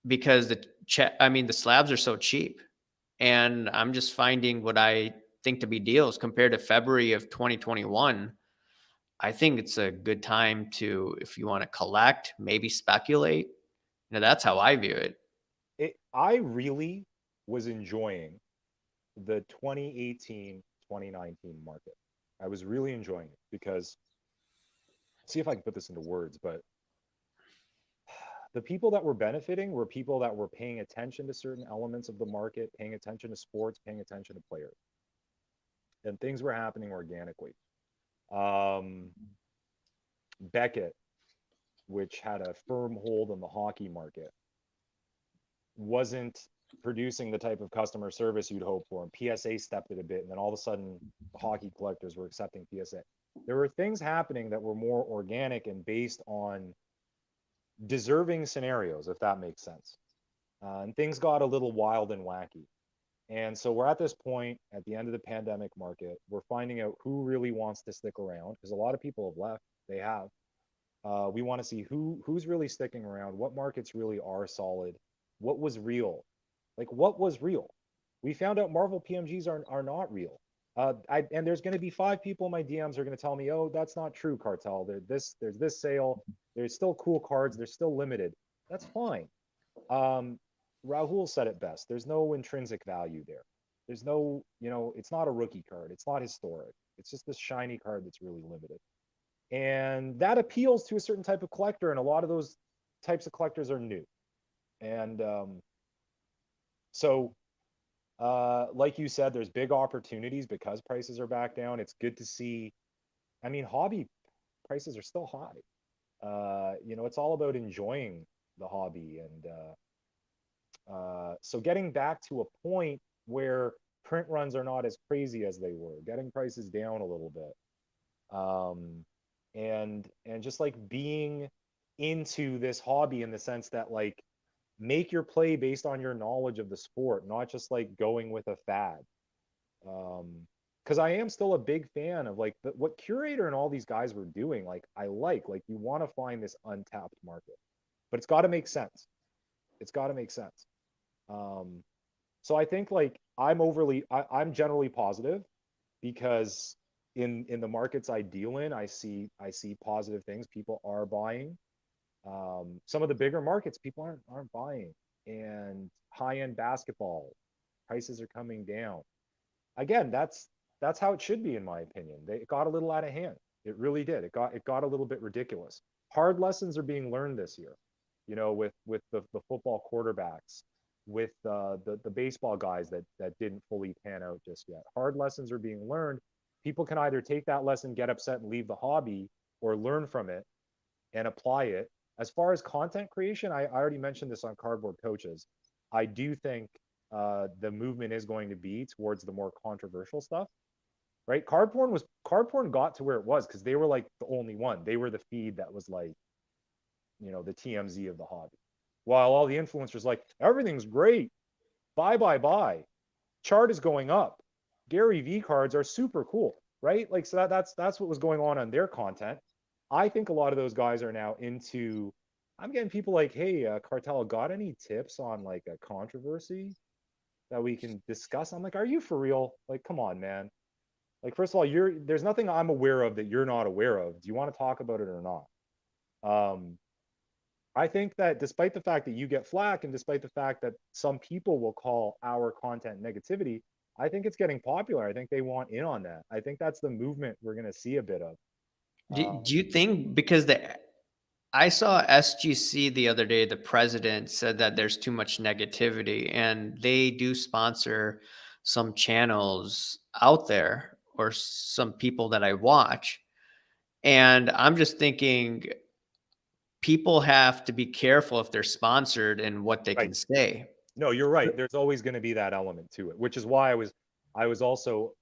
because the slabs are so cheap. And I'm just finding what I think to be deals compared to February of 2021. I think it's a good time to, if you want to collect, maybe speculate. You know, that's how I view it. I really was enjoying the 2018, 2019 market. I was really enjoying it because, see if I can put this into words, but the people that were benefiting were people that were paying attention to certain elements of the market, paying attention to sports, paying attention to players. And things were happening organically. Beckett, which had a firm hold on the hockey market, wasn't producing the type of customer service you'd hope for. And PSA stepped it a bit. And then all of a sudden, the hockey collectors were accepting PSA. There were things happening that were more organic and based on deserving scenarios, if that makes sense. And things got a little wild and wacky. And so we're at this point at the end of the pandemic market. We're finding out who really wants to stick around because a lot of people have left. They have. We want to see who's really sticking around, what markets really are solid, what was real. Like, what was real? We found out Marvel PMGs are not real. And there's going to be 5 people in my DMs who are going to tell me, oh, that's not true, Cartel. There's this sale. There's still cool cards. They're still limited. That's fine. Rahul said it best. There's no intrinsic value there. There's no, it's not a rookie card. It's not historic. It's just this shiny card that's really limited. And that appeals to a certain type of collector. And a lot of those types of collectors are new. And so like you said, there's big opportunities because prices are back down. It's good to see. I mean, hobby prices are still high. It's all about enjoying the hobby. And so getting back to a point where print runs are not as crazy as they were, getting prices down a little bit. And just like being into this hobby in the sense that, like, make your play based on your knowledge of the sport, not just like going with a fad. Because I am still a big fan of like what Curator and all these guys were doing. Like, you want to find this untapped market, but it's got to make sense. It's got to make sense. So I think like I'm generally positive because in the markets I deal in, I see positive things. People are buying. Some of the bigger markets, people aren't buying, and high-end basketball prices are coming down. Again, that's how it should be, in my opinion. It got a little out of hand. It really did. It got a little bit ridiculous. Hard lessons are being learned this year, with the football quarterbacks, with the baseball guys that didn't fully pan out just yet. Hard lessons are being learned. People can either take that lesson, get upset, and leave the hobby, or learn from it and apply it. As far as content creation, I already mentioned this on Cardboard Coaches. I do think the movement is going to be towards the more controversial stuff, right? Cardporn got to where it was because they were like the only one. They were the feed that was like, the TMZ of the hobby. While all the influencers like, everything's great, buy. Chart is going up. Gary V cards are super cool, right? Like, so that's what was going on their content. I think a lot of those guys are now into, I'm getting people like, hey, Cartel, got any tips on like a controversy that we can discuss? I'm like, are you for real? Like, come on, man. Like, first of all, there's nothing I'm aware of that you're not aware of. Do you want to talk about it or not? I think that despite the fact that you get flack and despite the fact that some people will call our content negativity, I think it's getting popular. I think they want in on that. I think that's the movement we're going to see a bit of. Do you think, because I saw SGC the other day, the president said that there's too much negativity, and they do sponsor some channels out there or some people that I watch. And I'm just thinking people have to be careful if they're sponsored and what they can Right. say. No, you're right. There's always going to be that element to it, which is why I was also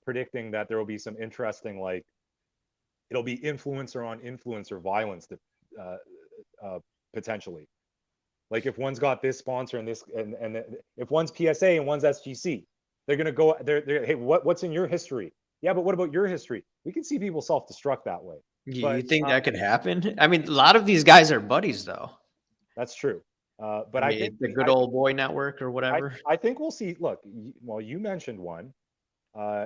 predicting that there will be some interesting, like, it'll be influencer on influencer violence that potentially, like, if one's got this sponsor and this, and if one's PSA and one's SGC, they're going to go, they're, hey, what's in your history? Yeah, but what about your history? We can see people self-destruct that way. You But think that could happen? I mean, a lot of these guys are buddies, though. that's true. But I I mean, think the good old boy network or whatever. I think we'll see. Look, well, you mentioned one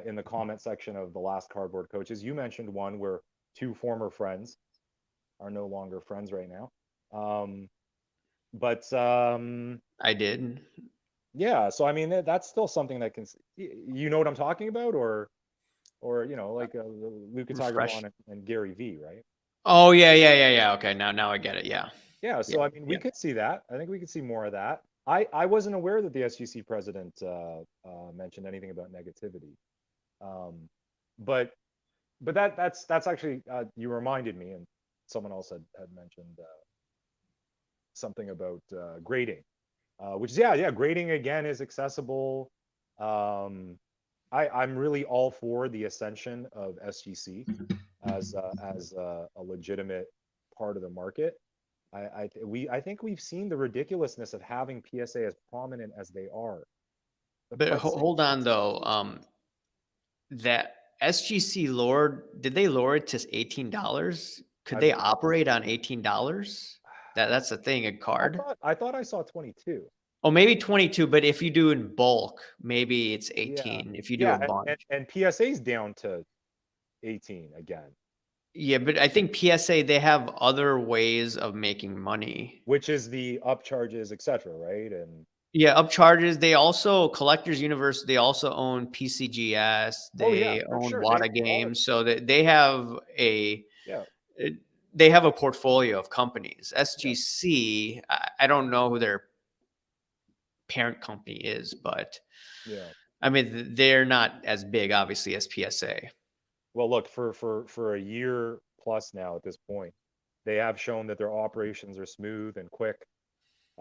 in the comment section of the last Cardboard Coaches. You mentioned one where two former friends are no longer friends right now. But I did. yeah, so I mean that's still something that can, you know what I'm talking about, or you know, like Luca Refresh. Tigerwon and Gary V, right? Oh yeah. Okay, now I get it. Yeah. Yeah, so Yeah. I mean, we could see that. I think we could see more of that. I wasn't aware that the SGC president mentioned anything about negativity. Um, but that's actually, you reminded me, and someone else had mentioned something about grading, which is, yeah, grading again is accessible. I'm really all for the ascension of SGC as a legitimate part of the market. I think we've seen the ridiculousness of having PSA as prominent as they are. The But pricing, hold on though. That SGC lowered. Did they lower it to $18? Could I they believe, operate on $18? That's the thing. A card. I thought I saw 22. Oh, maybe 22. But if you do in bulk, maybe it's Yeah, 18. If you do yeah, a bunch. and PSA's down to 18 again, Yeah, but I think PSA, they have other ways of making money. which is the upcharges, etc., right? And Yeah, upcharges. They also, Collectors Universe, they also own PCGS. oh yeah, They for own sure, Wada Games. So that they have yeah, they have a portfolio of companies. yeah, SGC, I don't know who their parent company is, but yeah. I mean they're not as big, obviously, as PSA. Well, look, for a year plus now at this point, they have shown that their operations are smooth and quick.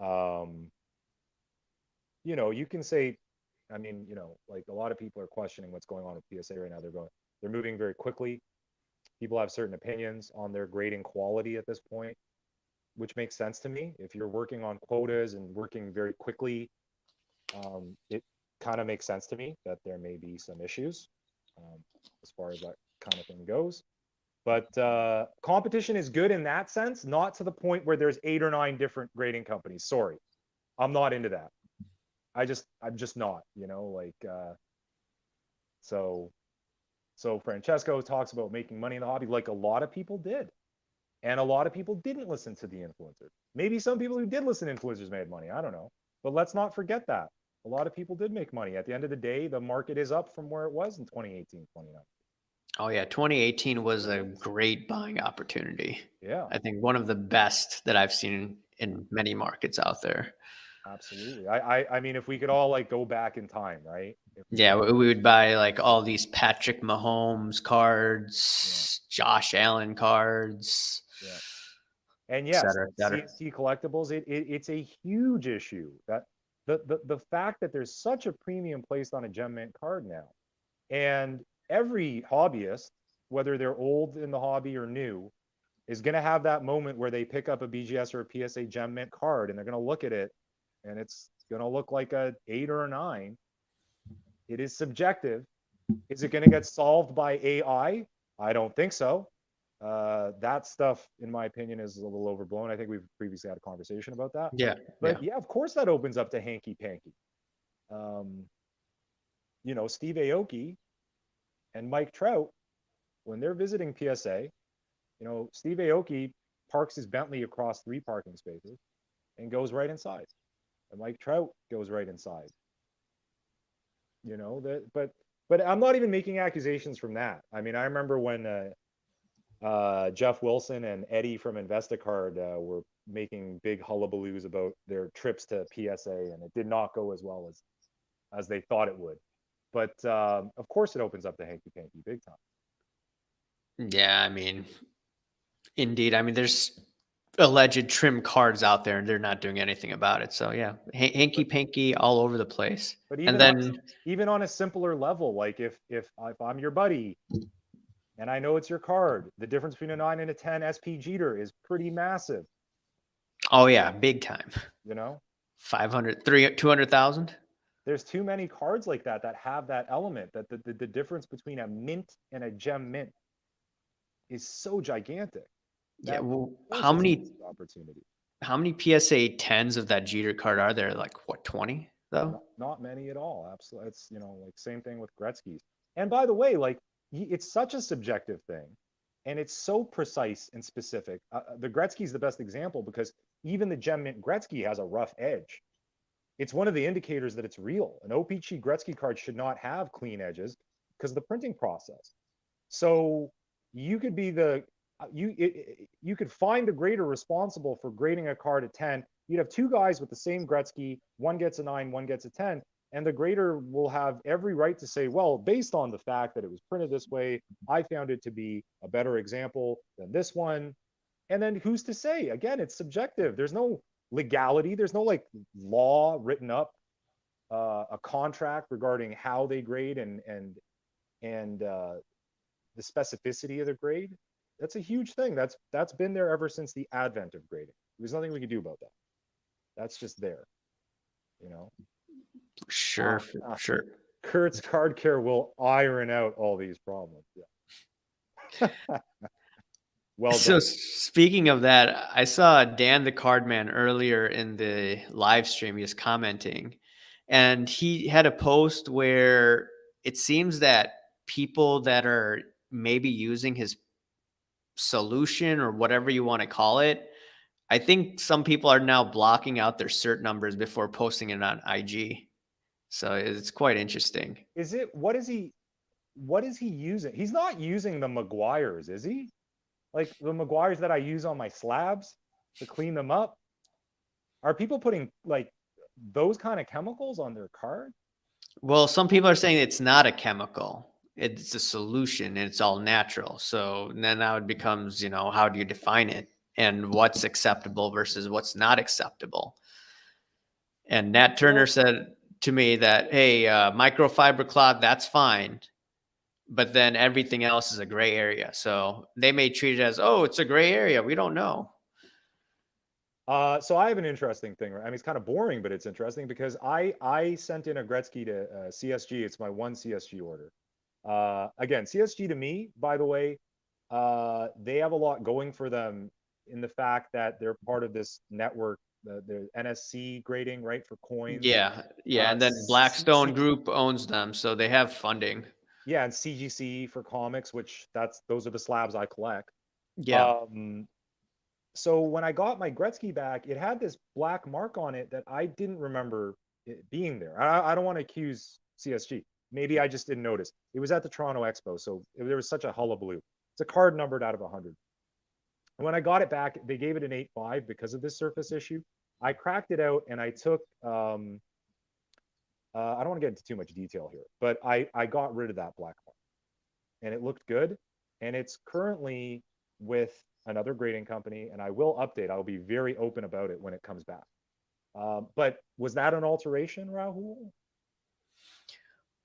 Um, you know, you can say, I mean, you know, like, a lot of people are questioning what's going on with PSA right now. They're moving very quickly. People have certain opinions on their grading quality at this point, which makes sense to me. If you're working on quotas and working very quickly, it kind of makes sense to me that there may be some issues as far as that kind of thing goes. But competition is good in that sense, not to the point where there's 8 or 9 different grading companies. Sorry, I'm not into that. I'm just not, you know, like, so Francesco talks about making money in the hobby, like a lot of people did. And a lot of people didn't listen to the influencers. Maybe some people who did listen to influencers made money. I don't know. But let's not forget that. A lot of people did make money. At the end of the day, the market is up from where it was in 2018, 2019. Oh yeah, 2018 was a great buying opportunity. Yeah, I think one of the best that I've seen in many markets out there. absolutely. I mean, if we could all, like, go back in time, right? Yeah, we would buy like all these Patrick Mahomes cards, Josh Allen cards, Yeah. And et yes, cetera, et cetera. CNC collectibles, it's a huge issue that the fact that there's such a premium placed on a gem mint card now. And every hobbyist, whether they're old in the hobby or new, is going to have that moment where they pick up a BGS or a PSA gem mint card and they're going to look at it and it's going to look like a 8 or a 9. It is subjective. Is it going to get solved by AI? I don't think so. That stuff, in my opinion, is a little overblown. I think we've previously had a conversation about that. Yeah. But yeah, of course that opens up to hanky panky. You know, Steve Aoki and Mike Trout, when they're visiting PSA, you know, Steve Aoki parks his Bentley across 3 parking spaces and goes right inside. And Mike Trout goes right inside. you know, but I'm not even making accusations from that. I mean, I remember when Jeff Wilson and Eddie from Investicard were making big hullabaloos about their trips to PSA, and it did not go as well as they thought it would. But of course, it opens up the hanky panky big time. Yeah, I mean, indeed. I mean, there's alleged trim cards out there, and they're not doing anything about it. So yeah, hanky panky all over the place. But And then even on a simpler level, like if I'm your buddy and I know it's your card, the difference between a 9 and a 10 SP Jeter is pretty massive. oh yeah, big time. You know, 500, 200,000. there's too many cards like that have that element, that the difference between a mint and a gem mint is so gigantic. Yeah, well, forces how many opportunity? how many PSA 10s of that Jeter card are there? Like what, 20 though? Not many at all. Absolutely, it's, you know, like same thing with Gretzky's. And by the way, like it's such a subjective thing, and it's so precise and specific. The Gretzky's the best example because even the gem mint Gretzky has a rough edge. It's one of the indicators that it's real. An OPC Gretzky card should not have clean edges because of the printing process. So you could be you could find the grader responsible for grading a card at 10. You'd have two guys with the same Gretzky, one gets a 9, one gets a 10, and the grader will have every right to say, well, based on the fact that it was printed this way, I found it to be a better example than this one. And then who's to say? Again, it's subjective. There's no legality. There's no like law written up, a contract regarding how they grade and the specificity of the grade. That's a huge thing. That's been there ever since the advent of grading. There's nothing we can do about that. That's just there, you know. Sure, sure. Kurt's Card Care will iron out all these problems. Yeah. Well done. So speaking of that, I saw Dan the Cardman earlier in the live stream. He was commenting, and he had a post where it seems that people that are maybe using his solution or whatever you want to call it, I think some people are now blocking out their cert numbers before posting it on IG. So it's quite interesting. What is he using? He's not using the Maguires, is he? Like the Maguires that I use on my slabs to clean them up? Are people putting like those kind of chemicals on their card? Well, some people are saying it's not a chemical. It's a solution and it's all natural. So then now it becomes, you know, how do you define it and what's acceptable versus what's not acceptable? And Nat Turner said to me that, hey, microfiber cloth, that's fine. But then everything else is a gray area. So they may treat it as, oh, it's a gray area. We don't know. So I have an interesting thing. I mean, it's kind of boring, but it's interesting because I sent in a Gretzky to CSG. It's my one CSG order. Again, CSG to me, by the way, they have a lot going for them in the fact that they're part of this network, the NSC grading, right, for coins. Yeah. And then Blackstone Group owns them, so they have funding. Yeah, and CGC for comics, which those are the slabs I collect. Yeah. So when I got my Gretzky back, it had this black mark on it that I didn't remember it being there. I don't want to accuse CSG. Maybe I just didn't notice. It was at the Toronto Expo, so there was such a hullabaloo. It's a card numbered out of 100. And when I got it back, they gave it an 8.5 because of this surface issue. I cracked it out and I took, I don't want to get into too much detail here, but I got rid of that black mark and it looked good. And it's currently with another grading company, and I will update. I'll be very open about it when it comes back. But was that an alteration, Rahul?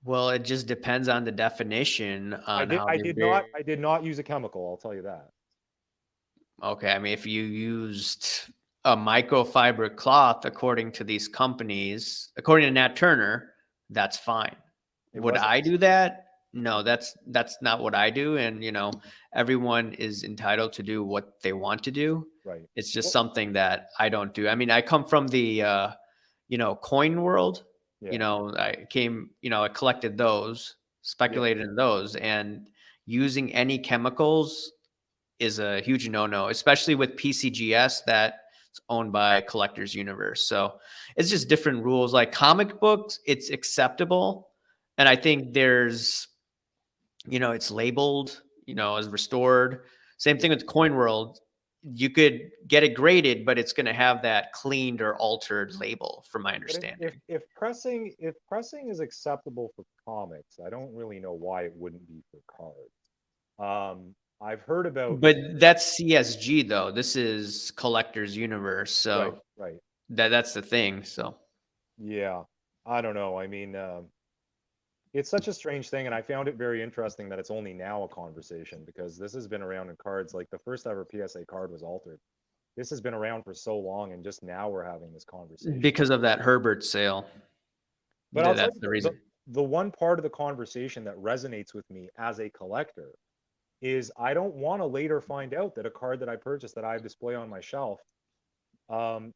Well, it just depends on the definition. I did not use a chemical. I'll tell you that. Okay, I mean, if you used a microfiber cloth, according to these companies, according to Nat Turner, that's fine. Would I do that? No, that's not what I do. And, you know, everyone is entitled to do what they want to do. Right. It's just something that I don't do. I mean, I come from the, coin world. Yeah. You know, I collected those, speculated in those, and using any chemicals is a huge no-no, especially with PCGS that's owned by Collectors Universe. So it's just different rules. Like comic books, it's acceptable. And I think there's, it's labeled, as restored. Same thing with Coin World. You could get it graded, but it's going to have that cleaned or altered label, from my But understanding. if pressing is acceptable for comics, I don't really know why it wouldn't be for cards. I've heard about But that's CSG though. This is Collector's Universe, so right. that's the thing. So Yeah, I don't know. I mean, it's such a strange thing, and I found it very interesting that it's only now a conversation because this has been around in cards. Like the first ever PSA card was altered. This has been around for so long, and just now we're having this conversation. because of that Herbert sale. But I'll tell That's you, the reason. the one part of the conversation that resonates with me as a collector is I don't want to later find out that a card that I purchased that I display on my shelf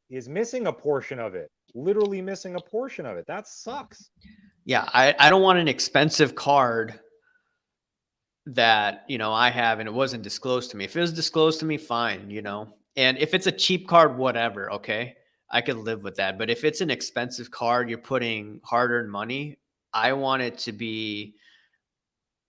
is missing a portion of it, literally missing a portion of it. That sucks. Yeah, I don't want an expensive card that, I have and it wasn't disclosed to me. If it was disclosed to me, fine, And if it's a cheap card, whatever, okay? I could live with that. But if it's an expensive card, you're putting hard-earned money, I want it to be,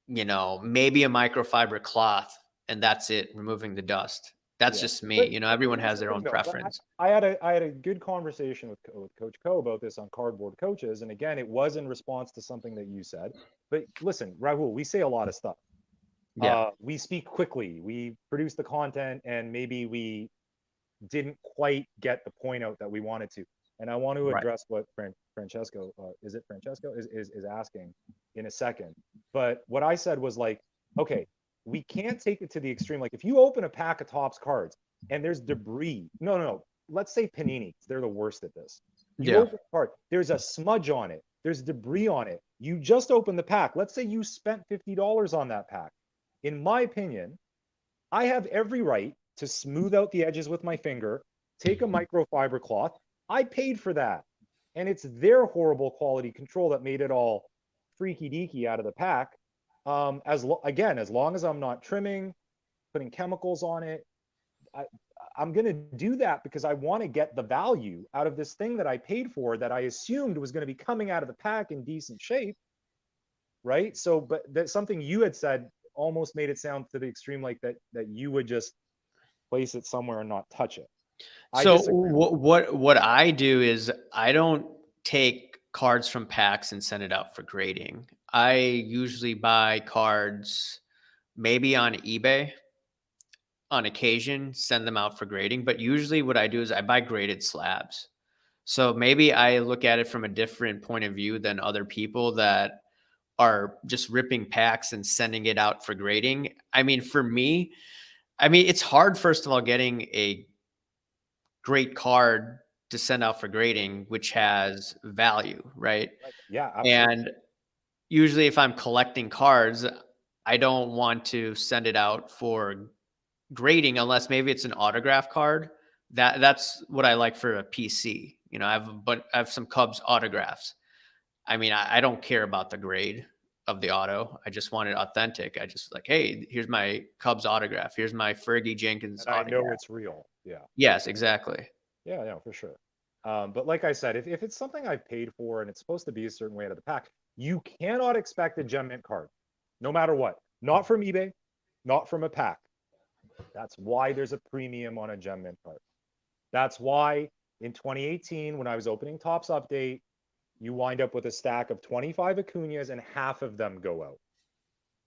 maybe a microfiber cloth and that's it, removing the dust. That's just me. Everyone has their own preference. I had a good conversation with Coach Co about this on Cardboard Coaches, and again, it was in response to something that you said. But listen, Rahul, we say a lot of stuff. Yeah. We speak quickly. We produce the content, and maybe we didn't quite get the point out that we wanted to. And I want to address what Francesco is asking in a second. But what I said was like, okay, we can't take it to the extreme. Like if you open a pack of Topps cards and there's debris, no. Let's say Panini, they're the worst at this. You open a card, there's a smudge on it, there's debris on it. You just opened the pack. Let's say you spent $50 on that pack. In my opinion, I have every right to smooth out the edges with my finger, take a microfiber cloth. I paid for that. And it's their horrible quality control that made it all freaky deaky out of the pack. As long as I'm not trimming, putting chemicals on it, I'm going to do that because I want to get the value out of this thing that I paid for that I assumed was going to be coming out of the pack in decent shape. Right. So, but that's something you had said almost made it sound to the extreme like that you would just place it somewhere and not touch it. So what I do is I don't take cards from packs and send it out for grading. I usually buy cards maybe on eBay on occasion, send them out for grading. But usually what I do is I buy graded slabs. So maybe I look at it from a different point of view than other people that are just ripping packs and sending it out for grading. I mean, for me, it's hard, first of all, getting a great card to send out for grading, which has value, right? Yeah, absolutely. And usually if I'm collecting cards, I don't want to send it out for grading unless maybe it's an autograph card. That's what I like for a PC. I have some Cubs autographs. I don't care about the grade of the auto. I just want it authentic. I just like, hey, here's my Cubs autograph. Here's my Fergie Jenkins and autograph. I know it's real. Yeah. Yes, exactly. Yeah, for sure. But like I said, if it's something I've paid for and it's supposed to be a certain way out of the pack, you cannot expect a gem mint card, no matter what. Not from eBay, not from a pack. That's why there's a premium on a gem mint card. That's why in 2018, when I was opening Topps Update, you wind up with a stack of 25 Acuñas and half of them go out.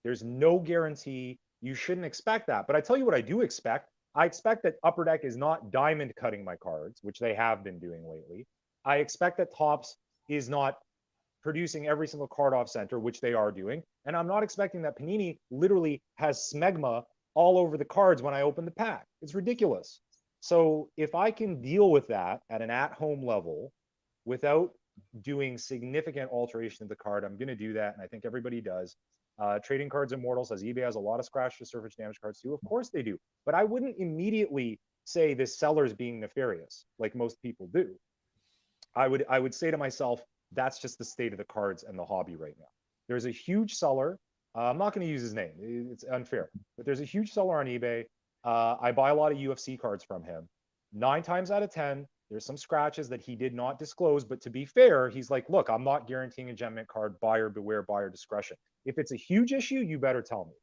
There's no guarantee. You shouldn't expect that. But I tell you what I do expect. I expect that Upper Deck is not diamond cutting my cards, which they have been doing lately. I expect that Topps is not producing every single card off center, which they are doing. And I'm not expecting that Panini literally has smegma all over the cards when I open the pack. It's ridiculous. So if I can deal with that at an at-home level without doing significant alteration of the card, I'm going to do that. And I think everybody does. Trading Cards Immortal says eBay has a lot of scratch to surface damage cards too. Of course they do. But I wouldn't immediately say this seller's being nefarious like most people do. I would say to myself, that's just the state of the cards and the hobby right now. There's a huge seller. I'm not going to use his name. It's unfair. But there's a huge seller on eBay. I buy a lot of UFC cards from him. 9 times out of 10, There's some scratches that he did not disclose, but to be fair, he's like, look, I'm not guaranteeing a gem mint card, buyer beware, buyer discretion. If it's a huge issue, you better tell me.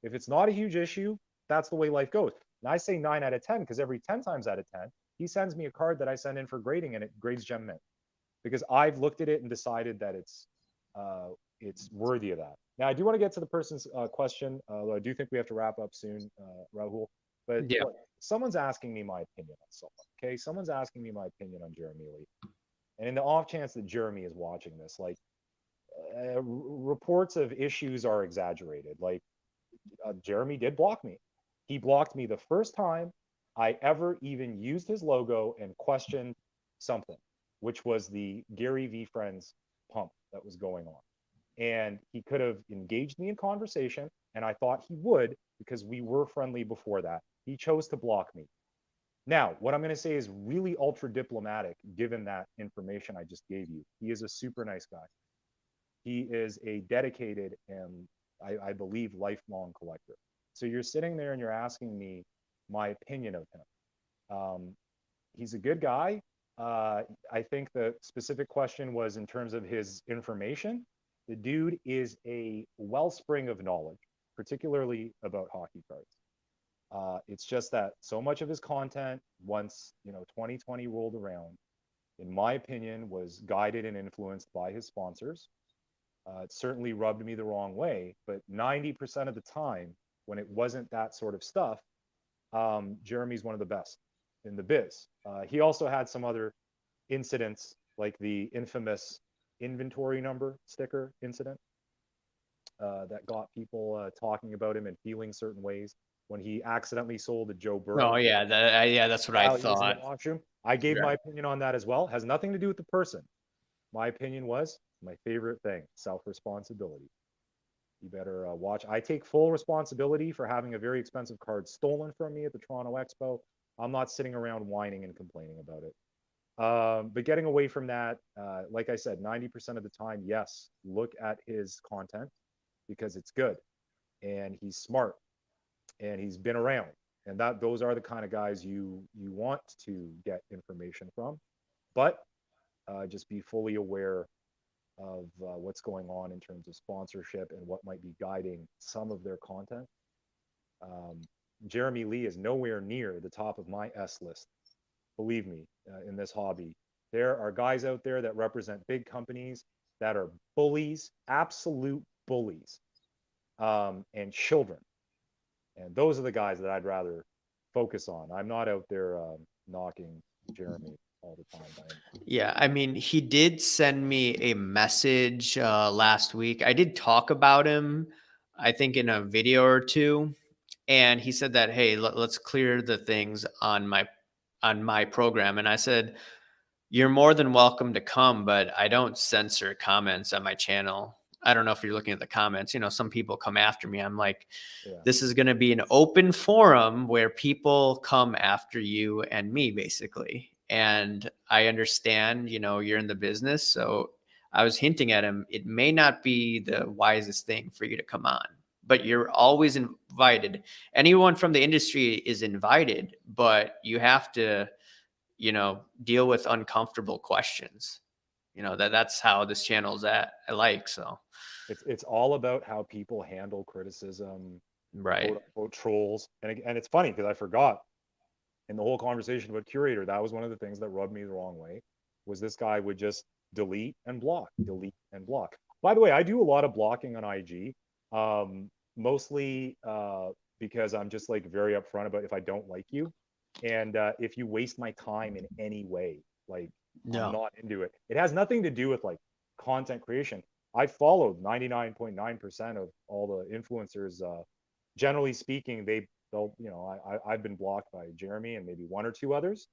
If it's not a huge issue, that's the way life goes. And I say 9 out of 10 because every 10 times out of 10, he sends me a card that I send in for grading and it grades gem mint because I've looked at it and decided that it's worthy of that. Now, I do want to get to the person's question, although I do think we have to wrap up soon, Rahul. But Yeah. look, someone's asking me my opinion on someone, okay? Someone's asking me my opinion on Jeremy Lee. And in the off chance that Jeremy is watching this, like, reports of issues are exaggerated. Like, Jeremy did block me. He blocked me the first time I ever even used his logo and questioned something, which was the Gary V Friends pump that was going on. And he could have engaged me in conversation, and I thought he would because we were friendly before that. He chose to block me. Now, what I'm going to say is really ultra diplomatic, given that information I just gave you. He is a super nice guy. He is a dedicated and I believe lifelong collector. So you're sitting there and you're asking me my opinion of him. He's a good guy. I think the specific question was in terms of his information. The dude is a wellspring of knowledge, particularly about hockey cards. It's just that so much of his content, once 2020 rolled around, in my opinion, was guided and influenced by his sponsors. It certainly rubbed me the wrong way, but 90% of the time, when it wasn't that sort of stuff, Jeremy's one of the best in the biz. He also had some other incidents, like the infamous inventory number sticker incident that got people talking about him and feeling certain ways when he accidentally sold a Joe Burrow. Oh yeah, that's what I thought. I gave my opinion on that as well. Has nothing to do with the person. My opinion was my favorite thing: self-responsibility. You better watch. I take full responsibility for having a very expensive card stolen from me at the Toronto Expo. I'm not sitting around whining and complaining about it. But getting away from that, like I said, 90% of the time, yes, look at his content because it's good and he's smart and he's been around. And those are the kind of guys you want to get information from. But just be fully aware of what's going on in terms of sponsorship and what might be guiding some of their content. Jeremy Lee is nowhere near the top of my S list. Believe me, in this hobby, there are guys out there that represent big companies that are bullies, absolute bullies, and children. And those are the guys that I'd rather focus on. I'm not out there knocking Jeremy all the time. Yeah, I mean, he did send me a message last week. I did talk about him, I think, in a video or two, and he said that, hey, let's clear the things on my program. And I said, you're more than welcome to come, but I don't censor comments on my channel. I don't know if you're looking at the comments. Some people come after me. I'm like, This is going to be an open forum where people come after you and me, basically. And I understand, you're in the business. So I was hinting at him, it may not be the wisest thing for you to come on, but you're always invited. Anyone from the industry is invited, but you have to, deal with uncomfortable questions. That's how this channel's at. So it's all about how people handle criticism, right? Quote, unquote, trolls. And it's funny because I forgot in the whole conversation about Curator, that was one of the things that rubbed me the wrong way, was this guy would just delete and block. By the way, I do a lot of blocking on IG, mostly because I'm just like very upfront about if I don't like you. And if you waste my time in any way, like I'm not into it. It has nothing to do with like content creation. I followed 99.9% of all the influencers. Generally speaking, I've been blocked by Jeremy and maybe one or two others.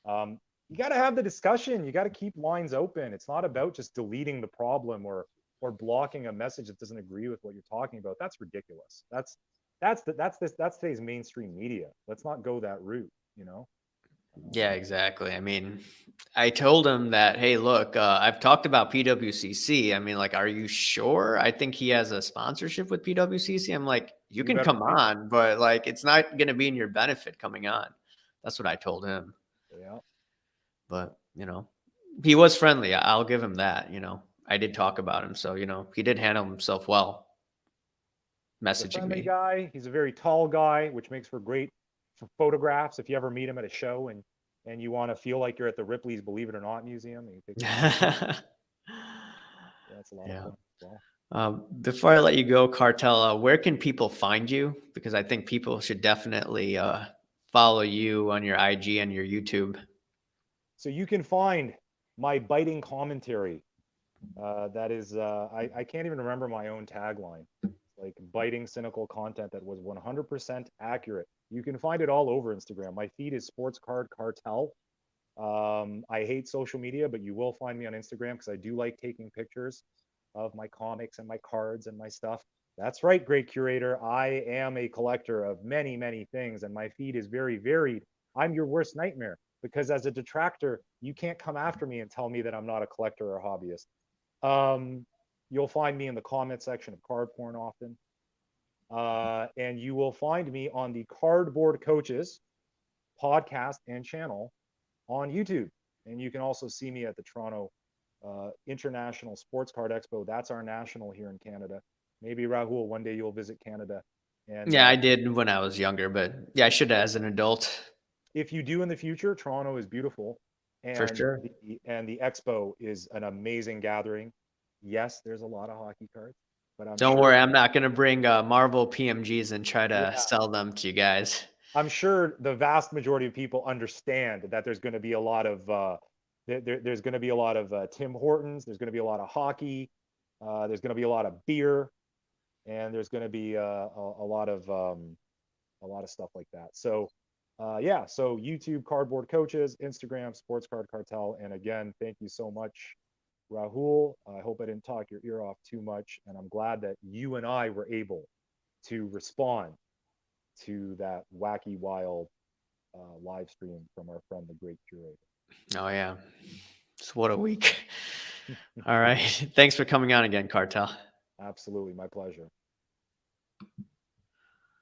You got to have the discussion. You got to keep lines open. It's not about just deleting the problem or blocking a message that doesn't agree with what you're talking about. That's ridiculous. That's today's mainstream media. Let's not go that route. Yeah, exactly. I mean, I told him that, hey, look, I've talked about PWCC. I mean, like, are you sure? I think he has a sponsorship with PWCC. I'm like, you can come on, but like, it's not going to be in your benefit coming on. That's what I told him. Yeah. but he was friendly. I'll give him that. I did talk about him, so he did handle himself well. He's a Messaging friendly me. guy. He's a very tall guy, which makes for great photographs. If you ever meet him at a show and you want to feel like you're at the Ripley's Believe It or Not Museum, and you take that's a lot of fun as well. Before I let you go, Cartel, where can people find you? Because I think people should definitely follow you on your IG and your YouTube. So you can find my biting commentary. That is, I can't even remember my own tagline. Like biting, cynical content that was 100% accurate. You can find it all over Instagram. My feed is Sports Card Cartel. I hate social media, but you will find me on Instagram because I do like taking pictures of my comics and my cards and my stuff. That's right, great curator. I am a collector of many, many things, and my feed is very varied. I'm your worst nightmare because as a detractor, you can't come after me and tell me that I'm not a collector or a hobbyist. You'll find me in the comment section of Card Porn often. And you will find me on the Cardboard Coaches podcast and channel on YouTube. And you can also see me at the Toronto International Sports Card Expo. That's our national here in Canada. Maybe Rahul, one day you'll visit Canada. And yeah, I did when I was younger, but yeah, I should as an adult. If you do in the future, Toronto is beautiful. And For sure. The expo is an amazing gathering. Yes, there's a lot of hockey cards, but Don't worry, I'm not going to bring Marvel PMGs and try to sell them to you guys. I'm sure the vast majority of people understand that there's going to be a lot of there's going to be a lot of Tim Hortons. There's going to be a lot of hockey. There's going to be a lot of beer, and there's going to be a lot of stuff like that. So yeah, so YouTube Cardboard Coaches, Instagram Sports Card Cartel, and again, thank you so much, Rahul. I hope I didn't talk your ear off too much, and I'm glad that you and I were able to respond to that wacky, wild live stream from our friend, the great curator. Oh, yeah. So what a week. All right. Thanks for coming on again, Cartel. Absolutely. My pleasure.